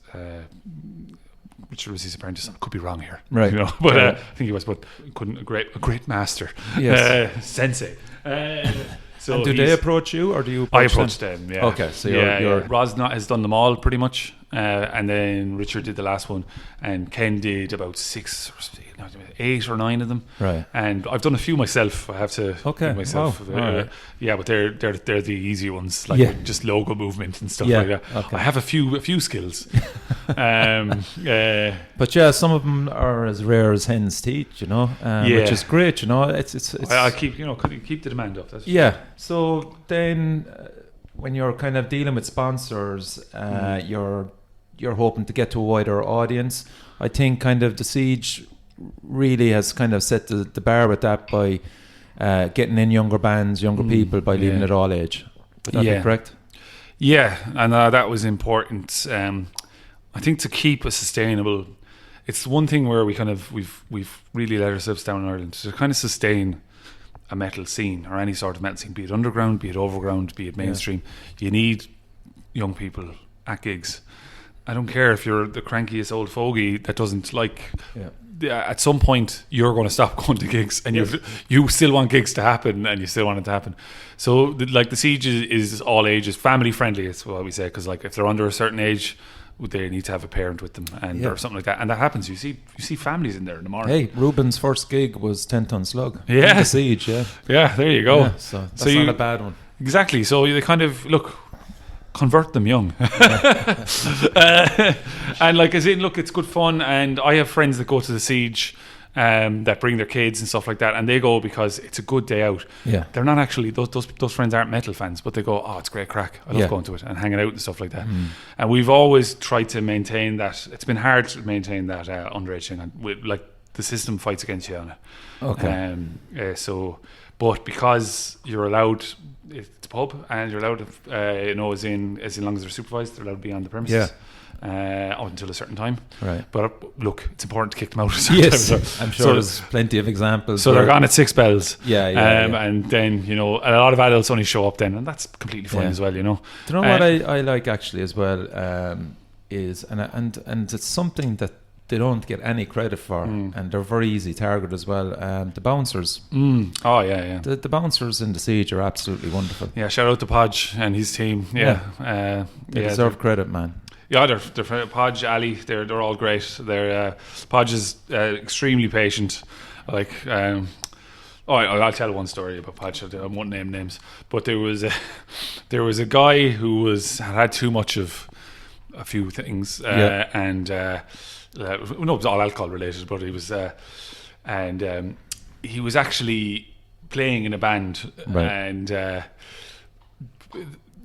Richard was his apprentice. I could be wrong here, right? You know, but I think he was. But a great master, sensei. So and do they approach you, or do you? I approached them. Yeah. Okay, so you're Roz has done them all pretty much, and then Richard did the last one, and Ken did about 8 or 9 of them. Right. And I've done a few myself. I have to. Okay. Myself. Wow. Right. Yeah, but they're the easy ones, like with just logo movement and stuff like that. Okay. I have a few skills. But yeah, some of them are as rare as hen's teeth, you know, which is great, you know. It's I keep keep the demand up. That's So then, when you're kind of dealing with sponsors, you're hoping to get to a wider audience. I think kind of the Siege really has kind of set the bar with that by getting in younger bands, younger people, by leaving it all age. Would that be correct? Yeah, and that was important. I think to keep a sustainable, it's one thing where we've really let ourselves down in Ireland to kind of sustain a metal scene, or any sort of metal scene, be it underground, be it overground, be it mainstream. You need young people at gigs. I don't care if you're the crankiest old fogey that doesn't like. At some point, you're going to stop going to gigs, and you still want gigs to happen, and you still want it to happen. So, the Siege is all ages, family friendly. Is what we say, because like if they're under a certain age, they need to have a parent with them, and or something like that. And that happens. You see families in there in the morning. Hey, Ruben's first gig was 10 Ton Slug. Yeah, the Siege. Yeah. There you go. Yeah, so that's not a bad one. Exactly. So they kind of convert them young. And like as in, look, it's good fun, and I have friends that go to the Siege that bring their kids and stuff like that, and they go because it's a good day out. Yeah, they're not actually those friends aren't metal fans, but they go, oh, it's great crack. I love going to it and hanging out and stuff like that. And we've always tried to maintain that. It's been hard to maintain that underage thing, and like the system fights against you on it. Okay. But because you're allowed, it's a pub, and you're allowed to, as long as they're supervised, they're allowed to be on the premises. Until a certain time. Right. But look, it's important to kick them out. Yes, I'm sure there's plenty of examples. So they're gone at 6 bells. Yeah. And then, a lot of adults only show up then, and that's completely fine as well, Do you know what I like actually as well, is, and it's something that they don't get any credit for, and they're very easy target as well. The bouncers. Oh yeah. The bouncers in the Siege are absolutely wonderful. Yeah, shout out to Podge and his team. They deserve credit, man. Yeah, they're Podge, Ali, they're all great. They're Podge is extremely patient. Like, I'll tell one story about Podge. I won't name names, but there was a guy who had too much of a few things, and it was all alcohol related. But he was actually playing in a band, and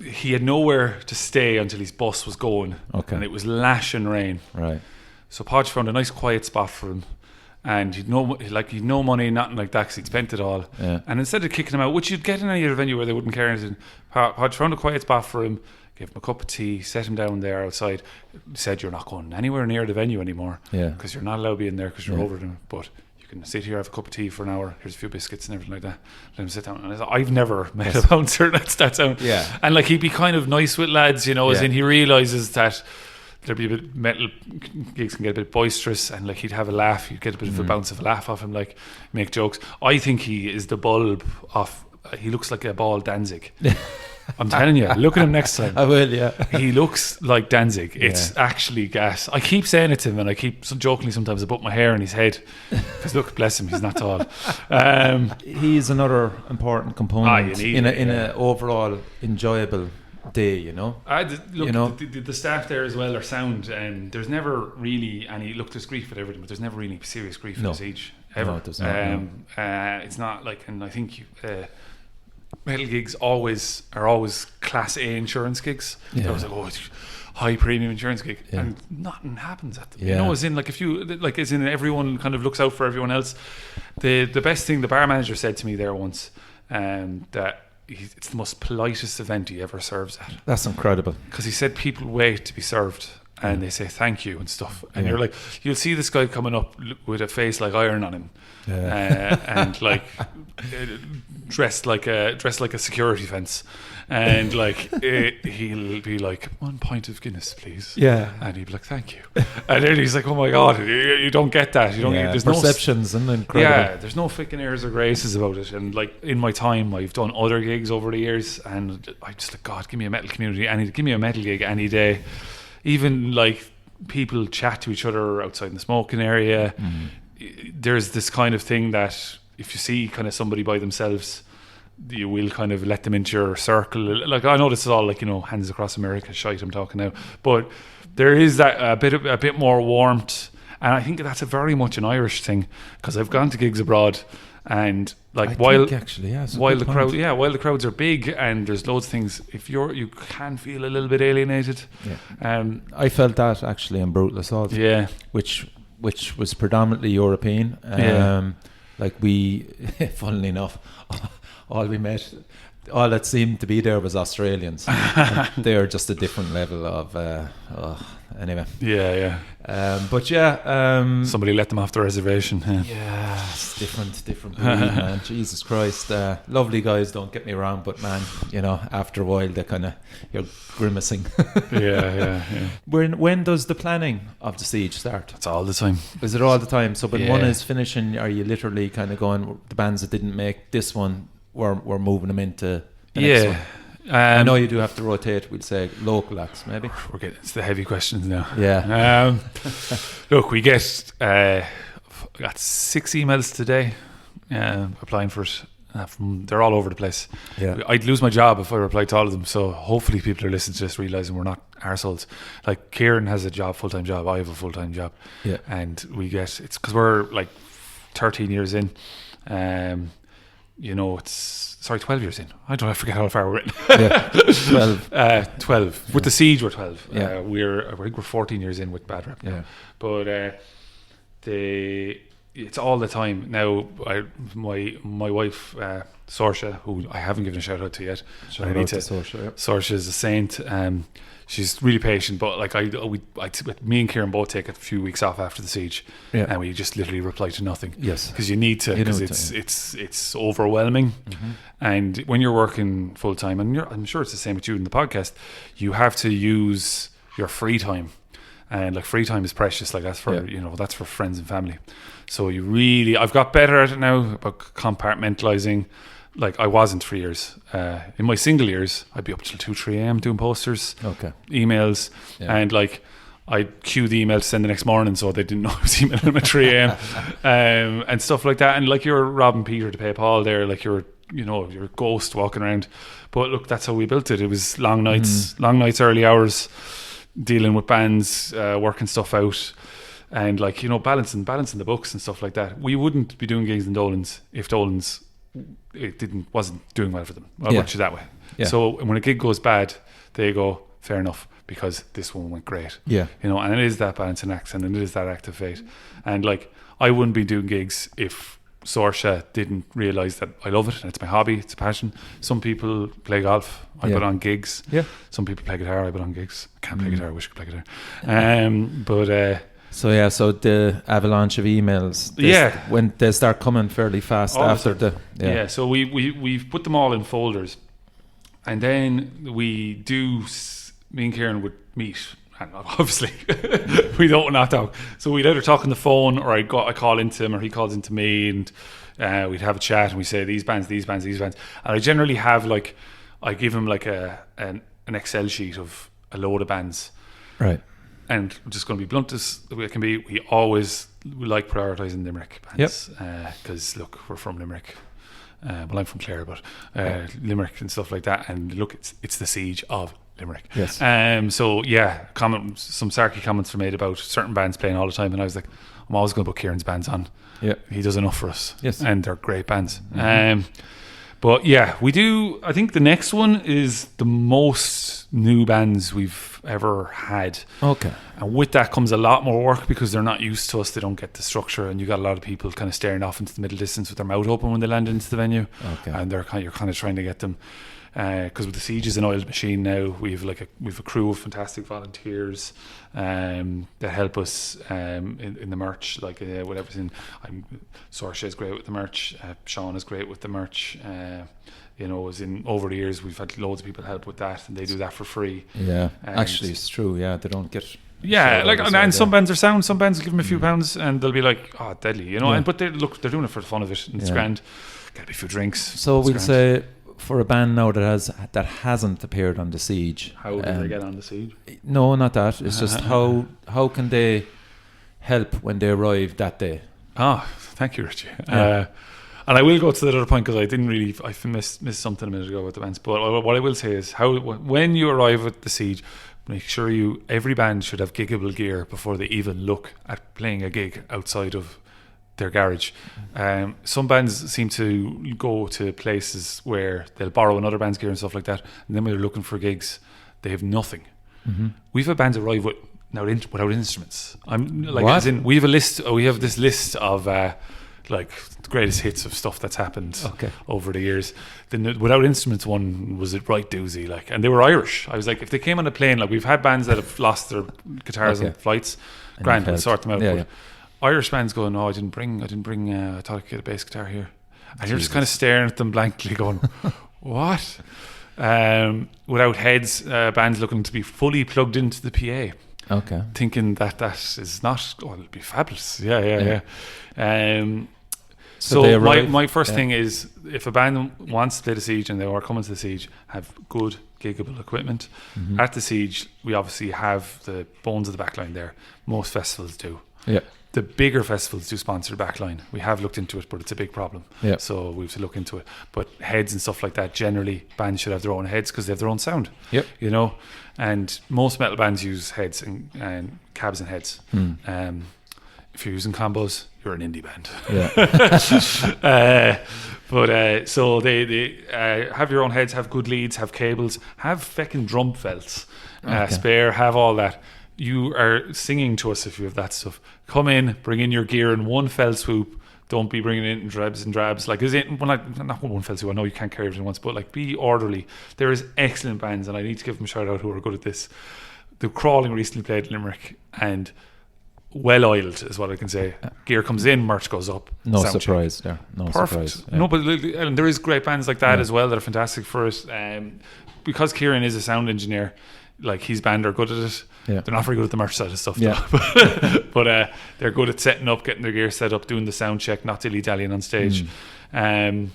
he had nowhere to stay until his bus was going, and it was lashing rain. Right. So Podge found a nice quiet spot for him, and he'd no money, nothing like that, because he'd spent it all. Yeah. And instead of kicking him out, which you'd get in any other venue where they wouldn't care anything, Podge found a quiet spot for him, gave him a cup of tea, set him down there outside, said, "You're not going anywhere near the venue anymore, because you're not allowed to be in there because you're over them, but you can sit here, have a cup of tea for an hour, here's a few biscuits and everything like that, let him sit down." And I've never met a bouncer that sound. Yeah. And like, he'd be kind of nice with lads, as in he realises that there'd be a bit metal gigs can get a bit boisterous, and like he'd have a laugh, you'd get a bit of a bounce of a laugh off him, like make jokes. I think he is the bulb of. He looks like a bald Danzig. I'm telling you, look at him next time. I will, yeah. He looks like Danzig. It's actually gas. I keep saying it to him, and I keep jokingly sometimes I put my hair in his head because look, bless him, he's not tall. He's another important component in a overall enjoyable day, you know. The staff there as well are sound, and there's never really any. Look, there's grief at everything, but there's never really serious grief at Siege ever. No, there's not. It's not like, and I think metal gigs are always class A insurance gigs. I was like, it's high premium insurance gig, and nothing happens at them. You know, as in like as in everyone kind of looks out for everyone else. The best thing the bar manager said to me there once, that it's the most politest event he ever serves at. That's incredible. Because he said people wait to be served, and they say thank you and stuff, and you're like, you'll see this guy coming up with a face like iron on him, and like dressed like a security fence, and like he'll be like, 1 pint of Guinness please, and he'd be like, thank you, and then he's like, oh my god, you don't get that, you don't get, there's perceptions and incredible. There's no fucking airs or graces about it. And like in my time I've done other gigs over the years, and I just like, God, give me a metal give me a metal gig any day. Even like people chat to each other outside in the smoking area. There's this kind of thing that if you see kind of somebody by themselves, you will kind of let them into your circle. Like, I know this is all like, you know, hands across America shite I'm talking now, but there is that a bit more warmth, and I think that's a very much an Irish thing, because I've gone to gigs abroad, and like while the crowds are big and there's loads of things, if you can feel a little bit alienated. I felt that actually in Brutal Assault, which was predominantly European. Like we, funnily enough, all that seemed to be there was Australians. They're just a different level of anyway. Somebody let them off the reservation. It's different breed, man. Jesus Christ. Lovely guys, don't get me wrong, but man, you know, after a while they kind of, you're grimacing. When does the planning of the siege start? It's all the time. Is it all the time? So when one is finishing, are you literally kind of going, the bands that didn't make this one, we're moving them into the next one? I know you do have to rotate, we'll say local acts maybe. We're getting to the heavy questions now. Look, we got 6 emails today applying for it. They're all over the place. I'd lose my job if I replied to all of them, so hopefully people are listening to this realising we're not arseholes. Like, Ciaran has a full-time job, I have a full-time job, and it's because we're like 13 years in, you know, 12 years in. I forget how far we're in. 12. With the siege, we're 12. I think we're 14 years in with Bad Rep. But it's all the time now. My wife, Saoirse, who I haven't given a shout out to yet. Shout out to Saoirse. Saoirse is a saint. She's really patient, but like me and Ciaran both take a few weeks off after the siege, and we just literally reply to nothing. Yes, because you need to, because it's overwhelming, and when you're working full time, and I'm sure it's the same with you in the podcast, you have to use your free time, and like free time is precious. Like that's for that's for friends and family. So I've got better at it now about compartmentalizing. Like, I wasn't for years. In my single years, I'd be up till 2-3 a.m. doing posters, emails, and like I'd cue the email to send the next morning, so they didn't know I was emailing them at 3 a.m. And stuff like that. And like, you're robbing Peter to pay Paul there, like you're a ghost walking around. But look, that's how we built it. It was long nights, early hours, dealing with bands, working stuff out. And like, you know, balancing the books and stuff like that. We wouldn't be doing gigs in Dolans if Dolans wasn't doing well for them. I'll put you that way. So when a gig goes bad, they go, fair enough, because this one went great. You know, and it is that balancing act, and it is that act of fate. And like, I wouldn't be doing gigs if Saoirse didn't realise that I love it and it's my hobby, it's a passion. Some people play golf, I put on gigs. Some people play guitar, I put on gigs. I can't play guitar, I wish I could play guitar. So the avalanche of emails, when they start coming fairly fast after so we've put them all in folders, and then me and Ciaran would meet and obviously we don't not talk. So we'd either talk on the phone, or I call into him, or he calls into me, and we'd have a chat, and we say these bands. And I generally have like, I give him like an Excel sheet of a load of bands. Right. And I'm just going to be blunt as we can be. We like prioritising Limerick bands. Because look, we're from Limerick. Well, I'm from Clare, but Limerick and stuff like that. And look, it's the Siege of Limerick. Yes. So yeah, some sarky comments were made about certain bands playing all the time, and I was like, I'm always going to put Ciaran's bands on. Yeah, he does enough for us. Yes, and they're great bands. But yeah, we do. I think the next one is the most new bands we've ever had. Okay. And with that comes a lot more work, because they're not used to us. They don't get the structure, and you got a lot of people kind of staring off into the middle distance with their mouth open when they land into the venue. Okay. And you're kind of trying to get them, because with the Siege is an oiled machine now. We've a crew of fantastic volunteers that help us in the merch, like whatever's in. Sorsha is great with the merch. Sean is great with the merch. As in over the years we've had loads of people help with that, and they do that for free. Yeah, actually it's true. Yeah, they don't get. Yeah, like and some bands are sound. Some bands will give them a few pounds, and they'll be like, "Oh, deadly," And but they're doing it for the fun of it, and it's grand. Get a few drinks. So we'll say, for a band now that hasn't appeared on the Siege, how do they get on the Siege? No, not that. It's just how can they help when they arrive that day? Thank you, Richie. And I will go to that other point, because I missed something a minute ago with the bands. But what I will say is, when you arrive at the Siege, make sure every band should have giggable gear before they even look at playing a gig outside of their garage. Some bands seem to go to places where they'll borrow another band's gear and stuff like that, and then when they're looking for gigs, they have nothing. We've had bands arrive without instruments. We have this list of like the greatest hits of stuff that's happened over the years. The without instruments one was a right doozy, and they were Irish. I was like, if they came on a plane, we've had bands that have lost their guitars on flights, grand, we'll sort them out. Irish bands going, I didn't bring I thought I could get a bass guitar here, and you're just kind of staring at them blankly going, what? Without heads, bands looking to be fully plugged into the PA. Okay. Thinking that is not, it'll be fabulous. Yeah. So my first thing is, if a band wants to play the Siege and they are coming to the Siege, have good giggable equipment. At the Siege, we obviously have the bones of the backline there. Most festivals do. Yeah. The bigger festivals do sponsor the backline. We have looked into it, but it's a big problem. Yeah. So we have to look into it. But heads and stuff like that, generally bands should have their own heads, because they have their own sound. Yep. And most metal bands use heads and cabs and heads. If you're using combos, you're an indie band. Yeah. So they have your own heads, have good leads, have cables, have feckin' drum felts, spare, have all that. You are singing to us if you have that stuff. Come in, bring in your gear in one fell swoop. Don't be bringing it in drabs and drabs. Not one fell swoop. I know you can't carry everything once, but be orderly. There is excellent bands, and I need to give them a shout out who are good at this. The Crawling recently played in Limerick, and well oiled is what I can say. Gear comes in, merch goes up. No surprise there. No perfect. Surprise. Yeah. No, but and there is great bands like that as well that are fantastic for us. Because Ciaran is a sound engineer, his band are good at it. Yeah. They're not very good at the merch side of stuff, though. But they're good at setting up, getting their gear set up, doing the sound check, not dilly-dallying on stage. When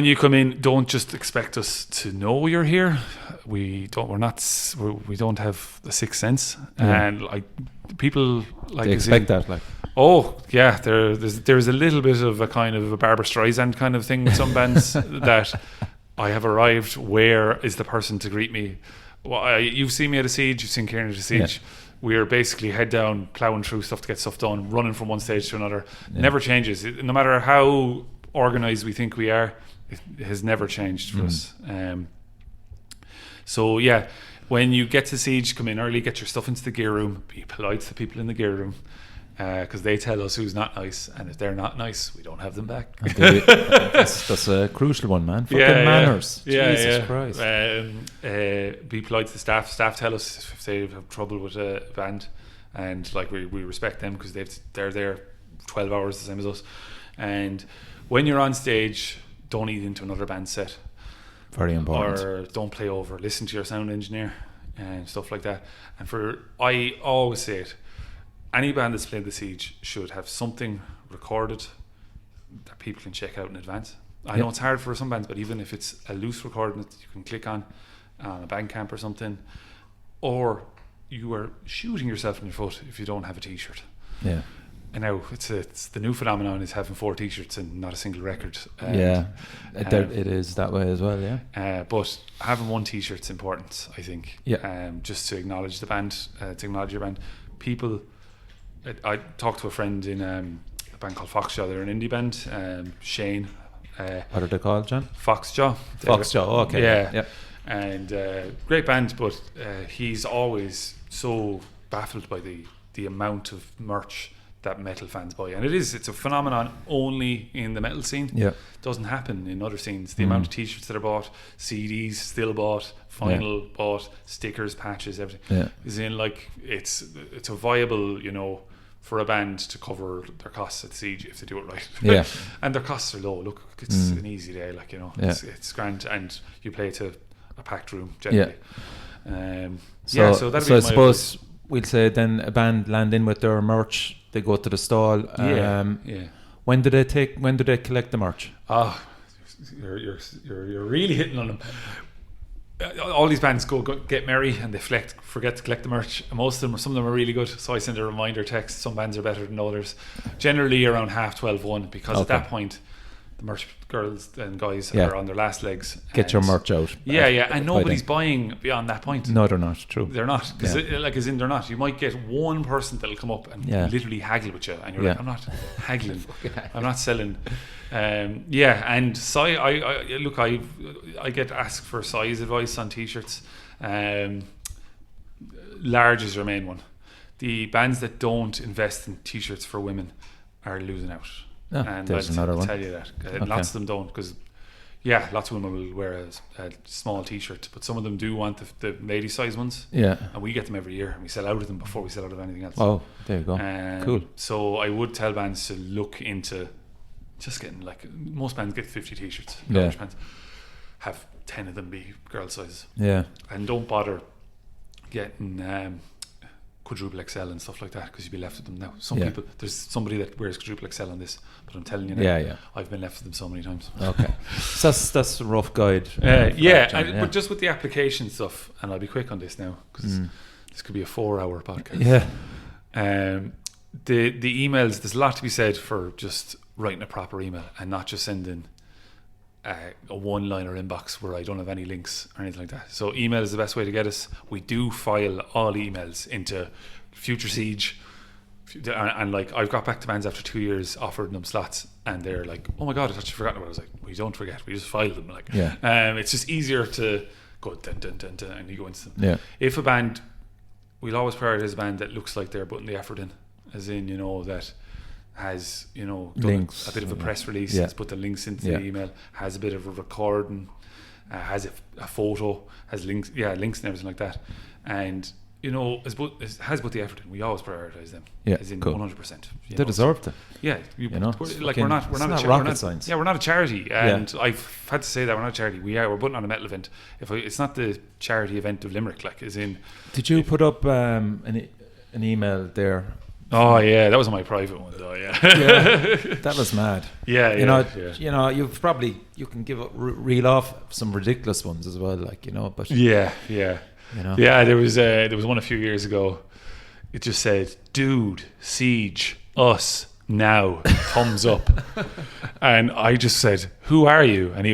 you come in, don't just expect us to know you're here. We don't have a sixth sense, and people they expect that. Oh yeah, there's a little bit of a kind of a Barbra Streisand kind of thing with some bands that I have arrived. Where is the person to greet me? Well, you've seen me at a Siege, you've seen Ciaran at a Siege. Yeah. We're basically head down, ploughing through stuff to get stuff done, running from one stage to another. Never changes. No matter how organised we think we are, it has never changed for us. So yeah, when you get to Siege, come in early, get your stuff into the gear room, be polite to the people in the gear room, because they tell us who's not nice, and if they're not nice, we don't have them back. That's a crucial one, man. Fucking manners. Jesus Christ. Be polite to the staff. Staff tell us if they have trouble with a band, and we respect them, because they're there 12 hours the same as us. And when you're on stage, don't eat into another band set. Very important. Or don't play over. Listen to your sound engineer. and stuff like that. And I always say it, any band that's playing the Siege should have something recorded that people can check out in advance. I know it's hard for some bands, but even if it's a loose recording that you can click on a Bandcamp or something, or you are shooting yourself in your foot if you don't have a t-shirt. Yeah. And now it's the new phenomenon is having 4 t-shirts and not a single record. It is that way as well. Yeah. But having 1 t-shirt's important, I think. Yeah. Just to acknowledge the band, to acknowledge your band. People, I talked to a friend in a band called Foxjaw. They're an indie band. Shane. What are they called, John? Foxjaw. Foxjaw. Oh, okay. Yeah. And great band, but he's always so baffled by the amount of merch that metal fans buy, and it's a phenomenon only in the metal scene. It doesn't happen in other scenes. The amount of t-shirts that are bought, CDs still bought, vinyl bought, stickers, patches, everything is in, like, it's a viable, for a band to cover their costs at Siege if they do it right. And their costs are low. Look, it's an easy day, like, it's grand, and you play to a packed room generally. So I suppose we'll say then a band land in with their merch, they go to the stall. When do they collect the merch? You're really hitting on them. All these bands go get merry and they forget to collect the merch. Some of them are really good, so I send a reminder text. Some bands are better than others. Generally around 1:30, because at that point the merch girls and guys are on their last legs. Get your merch out. And nobody's buying beyond that point. No, they're not. True. They're not, because they're not. You might get one person that'll come up and literally haggle with you, and you're like, I'm not haggling. I'm not selling. And I get asked for size advice on t-shirts. Large is your main one. The bands that don't invest in t-shirts for women are losing out. And there's another one. Tell you that lots of them don't, because lots of women will wear a small t-shirt, but some of them do want the lady size ones. And we get them every year, and we sell out of them before we sell out of anything else. Oh, there you go. Cool. So I would tell bands to look into just getting, like, most bands get 50 t-shirts. Bands have 10 of them be girl sizes. And don't bother getting quadruple XL and stuff like that, because you'll be left with them now. Some people, there's somebody that wears quadruple XL on this, but I'm telling you now, I've been left with them so many times. Okay. So that's a rough guide. But just with the application stuff, and I'll be quick on this now, because this could be a 4-hour podcast. The emails, there's a lot to be said for just writing a proper email and not just sending a one-liner inbox where I don't have any links or anything like that. So email is the best way to get us. We do file all emails into Future Siege, and like, I've got back to bands after 2 years offering them slots, and they're like, oh my god, I thought you forgot about it. I was like, we don't forget, we just file them. Like, it's just easier to go dun, dun, dun, dun, and you go into them. If a band, we'll always prioritize a band that looks like they're putting the effort in, as in, that has, done links, a bit of a press release, has put the links into the email, has a bit of a recording, has a photo, has links and everything like that, and has put the effort in. We always prioritise them, as in 100%. They deserve it. We're not rocket science. We're not a charity, and I've had to say that we're not a charity. We're putting on a metal event. It's not the charity event of Limerick, like, as in. Did you put up an email there? Oh yeah, that was my private one though. That was mad. You can reel off some ridiculous ones as well, like, but there was one a few years ago. It just said, "Dude, Siege, us now, thumbs up," and I just said, "Who are you?" And he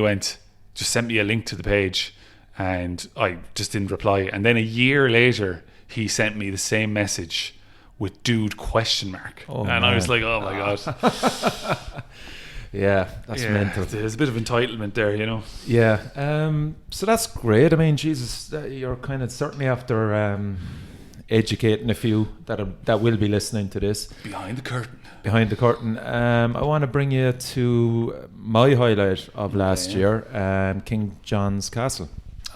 just sent me a link to the page, and I just didn't reply. And then a year later, he sent me the same message with "dude?" ? I was like, oh my god. That's mental. There's a bit of entitlement there, so that's great. I mean, Jesus, you're kind of certainly after educating a few that will be listening to this behind the curtain. I want to bring you to my highlight of last year, King John's Castle.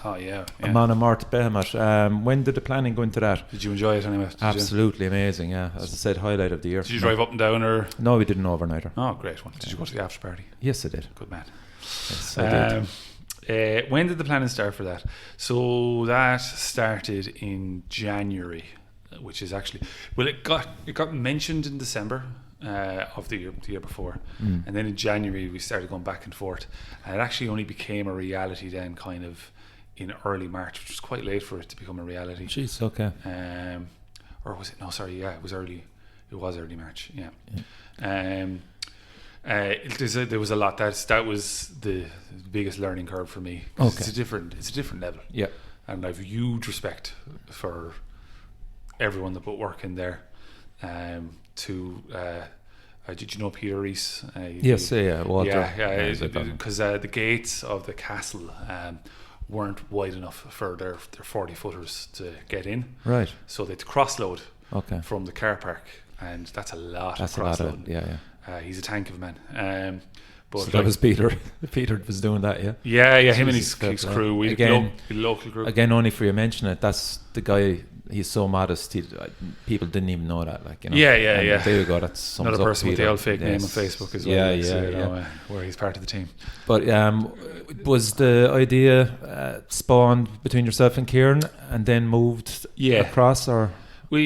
Oh yeah. Amon Amarth and Bethemoth. When did the planning go into that? Did you enjoy it anyway? Absolutely amazing, yeah. As I said, highlight of the year. Did you drive up and down, or? No, we did an overnighter. Oh, great one. Did you go to the after party? Yes, I did. Good man. Yes, I did. When did the planning start for that? So that started in January, which is actually it got mentioned in December of the year before, and then in January we started going back and forth, and it actually only became a reality then, kind of in early March, which was quite late for it to become a reality. Jeez, okay. Or was it? No, sorry. Yeah, it was early. It was early March. Yeah. There was a lot. That was the biggest learning curve for me. Okay. It's a different level. Yeah. And I've huge respect for everyone that put work in there. Did you know Peter Rees? Yes, Walter. Yeah, because the gates of the castle weren't wide enough for their 40 footers to get in. Right. So they'd cross-load from the car park, and that's a lot of cross-loading. He's a tank of a man. But so that was Peter. Peter was doing that, yeah? Yeah, him and his crew. Local group. Again, only for you mention it, that's the guy. He's so modest. People didn't even know that. Yeah. There you go. That's another person with the old fake name on Facebook as well. Where he's part of the team. But was the idea spawned between yourself and Ciaran, and then moved across, or? So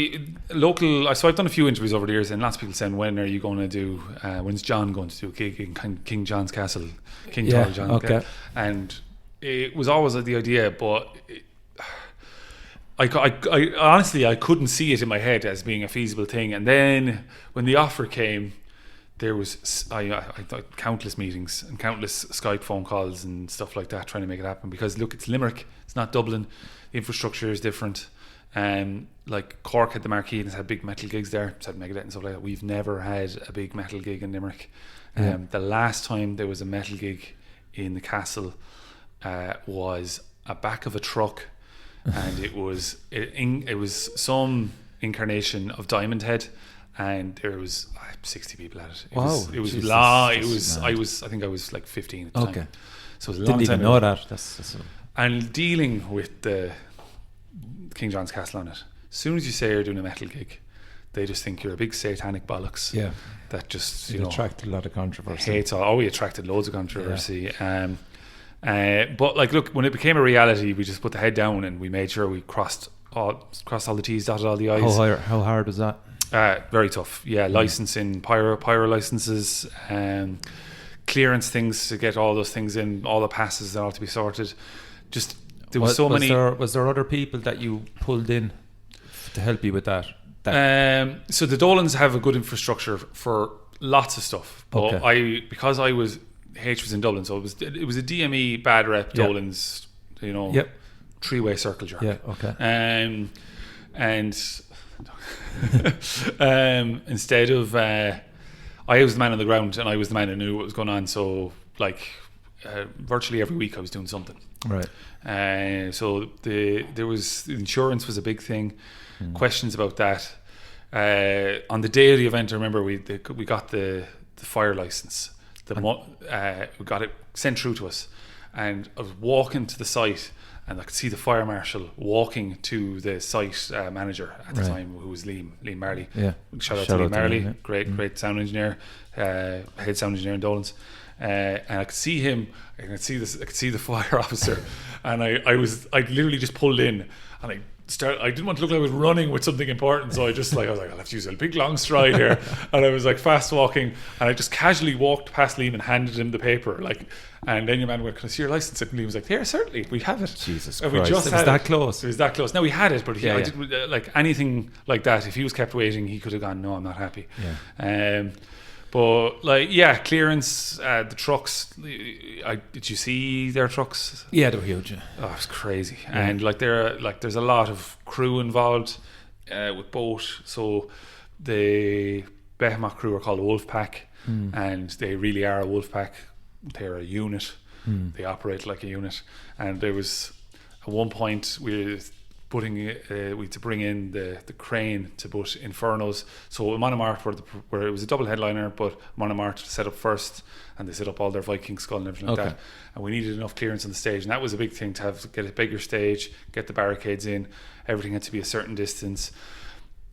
I've done a few interviews over the years, and lots of people saying, when are you going to do, when's John going to do a gig in King John's Castle, Tall John? Okay. And it was always the idea, but I honestly, I couldn't see it in my head as being a feasible thing. And then when the offer came, there was I countless meetings and countless Skype phone calls and stuff like that, trying to make it happen. Because look, it's Limerick, it's not Dublin. The infrastructure is different. Like Cork had the Marquee and has had big metal gigs there, had Megadeth and stuff like that. We've never had a big metal gig in Limerick. The last time there was a metal gig in the castle was a back of a truck, and it was some incarnation of Diamond Head, and there was 60 people at it. I think I was like 15 at the time. So it was a long time. Didn't even know that. That's and dealing with the King John's Castle on it. As soon as you say you're doing a metal gig, they just think you're a big satanic bollocks. Yeah. That just attracted a lot of controversy. We attracted loads of controversy. Yeah. But look, when it became a reality, we just put the head down and we made sure we crossed all the T's, dotted all the I's. How hard was that? Very tough. Yeah, licensing, pyro licenses, clearance things to get all those things in, all the passes that all to be sorted. Just there was so many. Was there other people that you pulled in to help you with that? So the Dolans have a good infrastructure for lots of stuff. But because I was in Dublin, so it was a DME bad rep Dolans, three-way circle jerk. Yeah, okay. And instead of I was the man on the ground and I was the man who knew what was going on. So virtually every week I was doing something. Right. So insurance was a big thing. Questions about that. On the day of the event, I remember we got the fire license. We got it sent through to us, and I was walking to the site, and I could see the fire marshal walking to the site manager at the time, who was Liam Marley. Yeah. Shout out to Liam Marley, great sound engineer, head sound engineer in Dolans. And I could see him. I could see the fire officer, and I literally just pulled in, and I didn't want to look like I was running with something important, so I was like, I'll have to use a big long stride here, and I was fast walking, and I just casually walked past Liam and handed him the paper, and then your man went, "Can I see your license?" And Liam was like, "Yeah, certainly, we have it." Jesus and Christ, it was that close. It was that close. No, we had it, but I did anything like that. If he was kept waiting, he could have gone, "No, I'm not happy." Yeah. But the trucks. Did you see their trucks? Yeah, they were huge. Oh, it was crazy, and there's a lot of crew involved with both. So the Bethemoth crew are called a wolf pack, and they really are a wolf pack. They're a unit. They operate like a unit, and there was at one point we had to bring in the crane to put Infernos. So Amon Amarth where it was a double headliner, but Amon Amarth set up first, and they set up all their Viking skull and everything like that. And we needed enough clearance on the stage, and that was a big thing, to get a bigger stage, get the barricades in. Everything had to be a certain distance.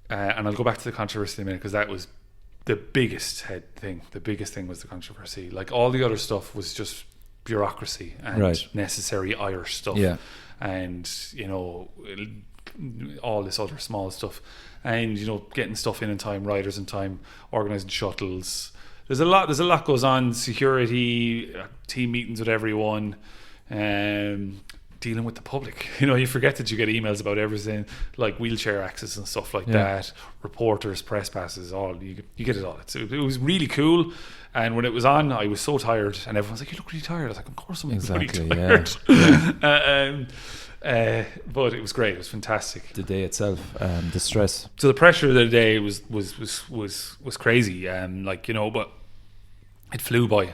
And I'll go back to the controversy in a minute, because that was the biggest thing. The biggest thing was the controversy. All the other stuff was just bureaucracy and necessary Irish stuff, and all this other small stuff, and getting stuff in time, riders in time, organising shuttles. There's a lot goes on. Security, team meetings with everyone, dealing with the public. You forget that you get emails about everything, like wheelchair access and stuff like that. Reporters, press passes, all you get it all. It was really cool. And when it was on, I was so tired, and everyone's like, "You look really tired." I was like, "Of course I'm really tired." But it was great. It was fantastic. The day itself, the stress. So the pressure of the day was crazy. But it flew by.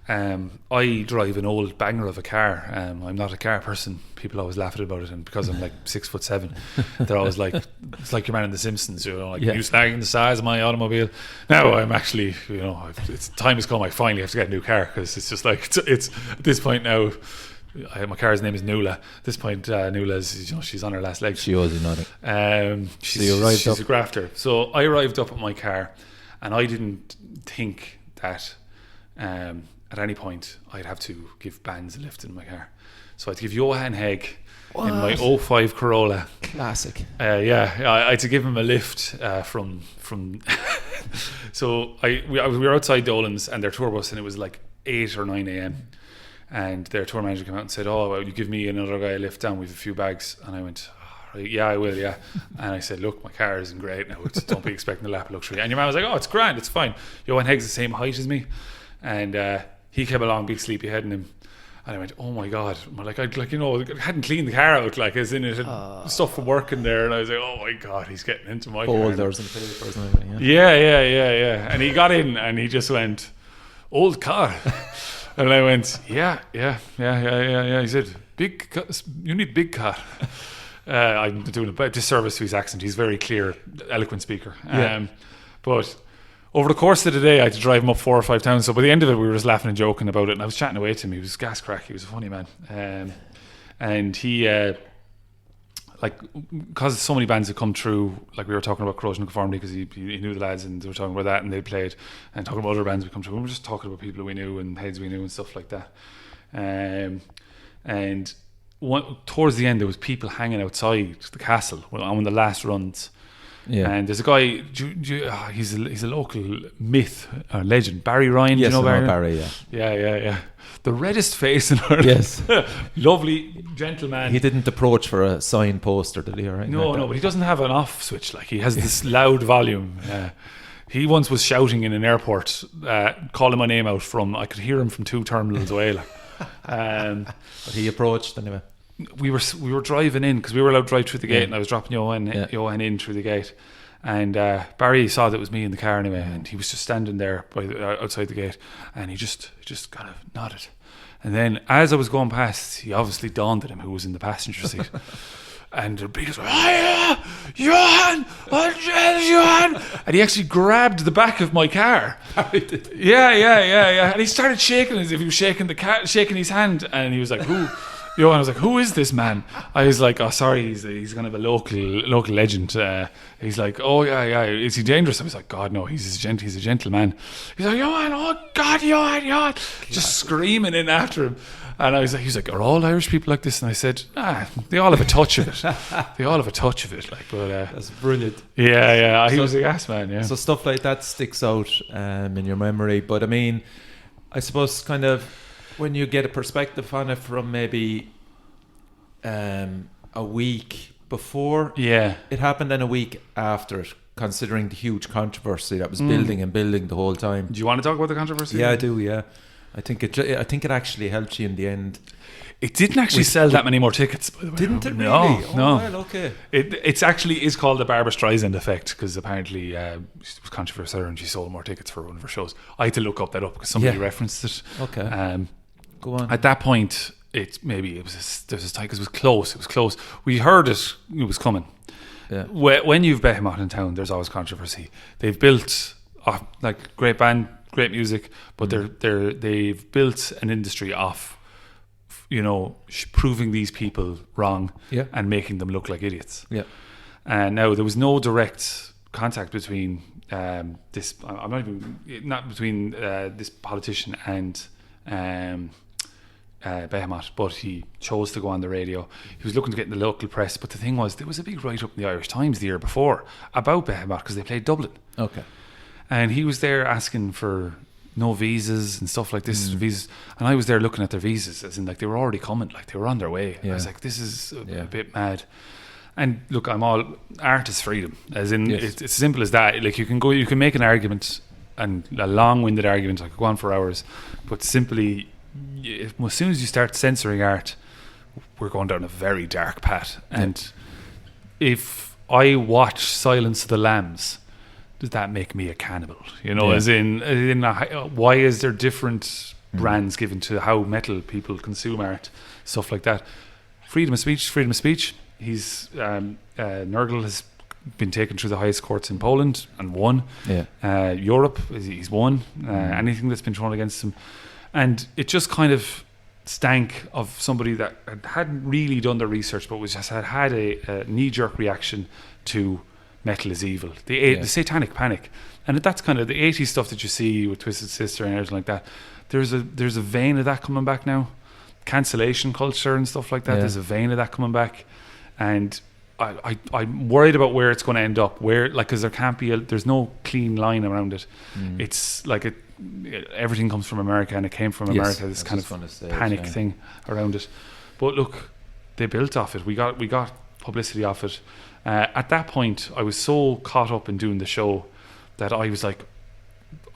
I drive an old banger of a car. I'm not a car person. People always laugh about it, and because I'm like 6'7", they're always like, "It's like your man in The Simpsons." You snagging the size of my automobile. Now I'm actually, it's time has come. I finally have to get a new car, because it's just like it's at this point now. My car's name is Nuala. At this point, Nuala's, she's on her last legs. She owes you nothing. She's a grafter. So I arrived up at my car, and I didn't think that at any point I'd have to give bands a lift in my car. So I had to give Johan Hegg in my 05 Corolla. Classic. I had to give him a lift from. So we were outside Dolans and their tour bus, and it was like 8 or 9 a.m. And their tour manager came out and said, "Oh, well, you give me another guy a lift down with a few bags." And I went, "Oh, right, yeah, I will, yeah." And I said, "Look, my car isn't great now. Don't be expecting a lap of luxury." And your man was like, "Oh, it's grand, it's fine. Johan Hegg's the same height as me." And he came along, big sleepy head in him. And I went, "Oh my God." I hadn't cleaned the car out, as in it had stuff from work in there. And I was like, "Oh my God, he's getting into my car." Folders and papers and everything. Yeah. And he got in and he just went, "Old car." And I went, yeah. He said, "You need big car." I'm doing a disservice to his accent. He's very clear, eloquent speaker. But over the course of the day, I had to drive him up 4 or 5 towns. So by the end of it, we were just laughing and joking about it. And I was chatting away to him. He was gas crack. He was a funny man. And he, because so many bands had come through, like we were talking about Corrosion of Conformity, because he knew the lads, and they were talking about that, and they played, and talking about other bands we come through. We were just talking about people we knew and heads we knew and stuff like that. And towards the end, there was people hanging outside the castle on the last runs. Yeah. And there's a guy, he's a local myth or legend, Barry Ryan. Yes, do you know Barry? Yeah. The reddest face in Ireland. Yes. Lovely gentleman. He didn't approach for a sign poster, did he? Or no, but he doesn't have an off switch. He has this loud volume. He once was shouting in an airport, calling my name out I could hear him from 2 terminals away. But he approached anyway. We were driving in, because we were allowed to drive through the gate, and I was dropping Johan in through the gate, and Barry saw that it was me in the car anyway, and he was just standing there outside the gate, and he just kind of nodded, and then as I was going past, he obviously dawned on him who was in the passenger seat. And the biggest, Johan! And he actually grabbed the back of my car. Yeah. And he started shaking as if he was shaking shaking his hand, and he was like, "Who?" Johan was like, "Who is this man?" I was like, "Oh, sorry, he's kind of a local legend." He's like, "Oh yeah, is he dangerous?" I was like, "God no, he's a gentleman." He's like, "Johan, oh God, Johan," just screaming in after him. And I was like, he's like, "Are all Irish people like this?" And I said, they all have a touch of it. But that's brilliant. Yeah. He was a gas man. Yeah. So stuff like that sticks out in your memory. But I mean, I suppose kind of when you get a perspective on it from maybe a week before it happened and a week after it, considering the huge controversy that was building the whole time. Do you want to talk about the controversy? Yeah, I do. Yeah, I think it actually helped you in the end. It didn't actually sell that many more tickets, by the way. Didn't it really? No. Well, okay. It's actually is called the Barbra Streisand effect, because apparently it was controversial and she sold more tickets for one of her shows. I had to look that up because somebody referenced it. Okay. Go on. At that point, there's this time, because it was close. We heard it was coming. Yeah. When you've Bethemoth in town, there's always controversy. They've built great band, great music, but they've built an industry off, proving these people wrong and making them look like idiots. Yeah. And now there was no direct contact between this politician and Behemoth, but he chose to go on the radio. He was looking to get in the local press, but the thing was, there was a big write-up in the Irish Times the year before about Behemoth because they played Dublin. Okay. And he was there asking for no visas and stuff like this, visas, and I was there looking at their visas, as in like they were already coming, like they were on their way. I was like, this is a bit mad. And look, art is freedom, as in it's as simple as that. Like you can make an argument, and a long-winded argument, I could go on for hours, but simply, as soon as you start censoring art, we're going down a very dark path. And if I watch Silence of the Lambs, does that make me a cannibal? You know, as in why is there different brands given to how metal people consume art, stuff like that? Freedom of speech. He's Nurgle has been taken through the highest courts in Poland and won. Europe, he's won anything that's been thrown against him, and it just kind of stank of somebody that hadn't really done the research, but had a knee-jerk reaction to metal is evil, the satanic panic. And that's kind of the 80s stuff that you see with Twisted Sister and everything like that. There's a vein of that coming back now, cancellation culture and stuff like that. There's a vein of that coming back, and I'm worried about where it's going to end up, where, like, because there can't be there's no clean line around it. It's like everything comes from America, and it came from America, this kind of panic thing around it. But look, they built off it. We got publicity off it. At that point, I was so caught up in doing the show that I was like,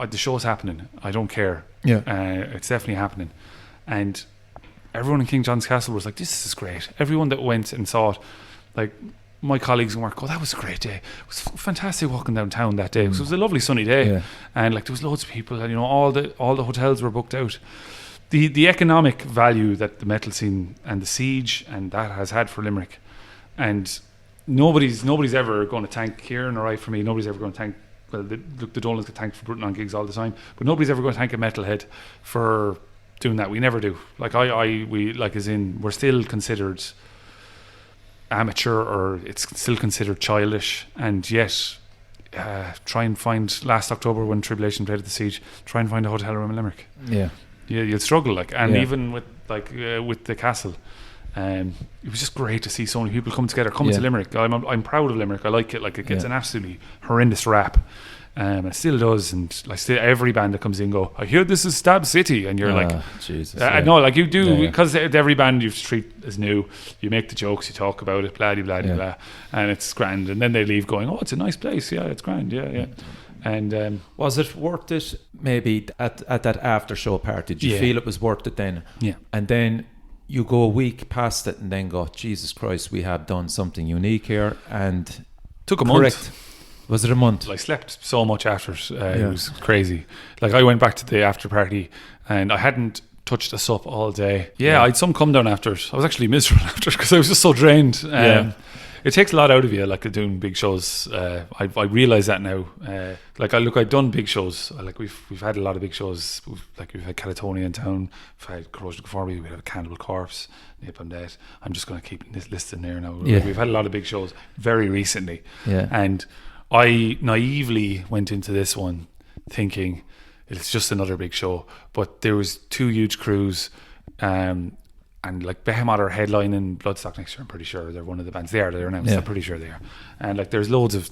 the show's happening. I don't care. It's definitely happening. And everyone in King John's Castle was like, this is great. Everyone that went and saw it, like my colleagues in work, that was a great day. It was fantastic walking downtown that day. It was a lovely sunny day. And like there was loads of people, and all the hotels were booked out. The economic value that the metal scene and the Siege and that has had for Limerick, and nobody's ever going to thank Ciaran or for me. Nobody's ever going to thank. Well, the Dolans get thanked for putting on gigs all the time, but nobody's ever going to thank a metalhead for doing that. We never do. Like we're still considered amateur, or it's still considered childish, and yet try and find last October when Tribulation played at the Siege, try and find a hotel room in Limerick. You'll struggle, even with with the Castle. It was just great to see so many people come together, to Limerick. I'm proud of Limerick. I like it. Like it gets an absolutely horrendous rap, it still does. And like every band that comes in go, I hear this is Stab City, and you're like, Jesus. No, like you do, because every band you treat as new. You make the jokes, you talk about it, blah blah blah blah, and it's grand. And then they leave going, oh, it's a nice place. Yeah, it's grand. Yeah. And was it worth it? Maybe at that after show party, did you feel it was worth it then? Yeah, and then you go a week past it and then go, Jesus Christ, we have done something unique here. And took a month. Was it a month? I slept so much after it. It was crazy. Like I went back to the after party and I hadn't touched a sup all day. I had some come down after it. I was actually miserable after it because I was just so drained. It takes a lot out of you, like doing big shows. I realise that now. I've done big shows. We've had a lot of big shows. We've had Catatonia in town. We've had Corrosion Conformity. We have Cannibal Corpse, Napalm Death. I'm just going to keep this list in there now. We've had a lot of big shows very recently. And I naively went into this one thinking it's just another big show. But there was 2 huge crews. And like Behemoth are headlining Bloodstock next year. I'm pretty sure they're one of the bands. They're announced. I'm pretty sure they are. And like there's Amon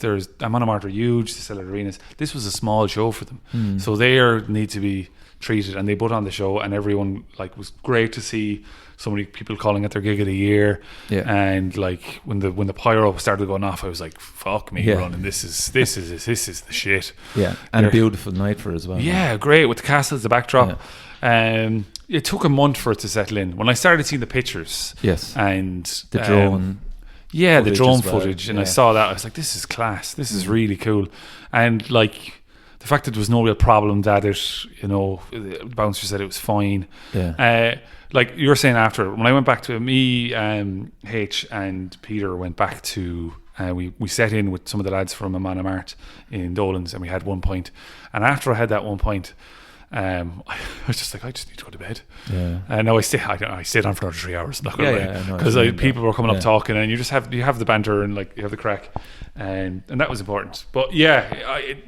Amarth are huge. They sell at arenas. This was a small show for them, so they need to be treated. And they put on the show, and everyone was great to see so many people calling it their gig of the year. And like when the pyro started going off, I was like, fuck me, running. This is the shit. And a beautiful night for it as well. Great with the castle as the backdrop. It took a month for it to settle in. When I started seeing the pictures, and the drone, the drone footage, and I saw that, I was like, "This is class. This is really cool." And like the fact that there was no real problem that the bouncer said it was fine. Like you were saying after, when I went back to me, H and Peter went back to. We set in with some of the lads from Amon Amarth in Dolans, and we had 1 point. And after I had that 1 point, I was just like, I just need to go to bed. Yeah. And now I stayed on for another 3 hours. Not gonna lie, no, because people were coming up talking, and you have the banter and like you have the crack, and that was important. But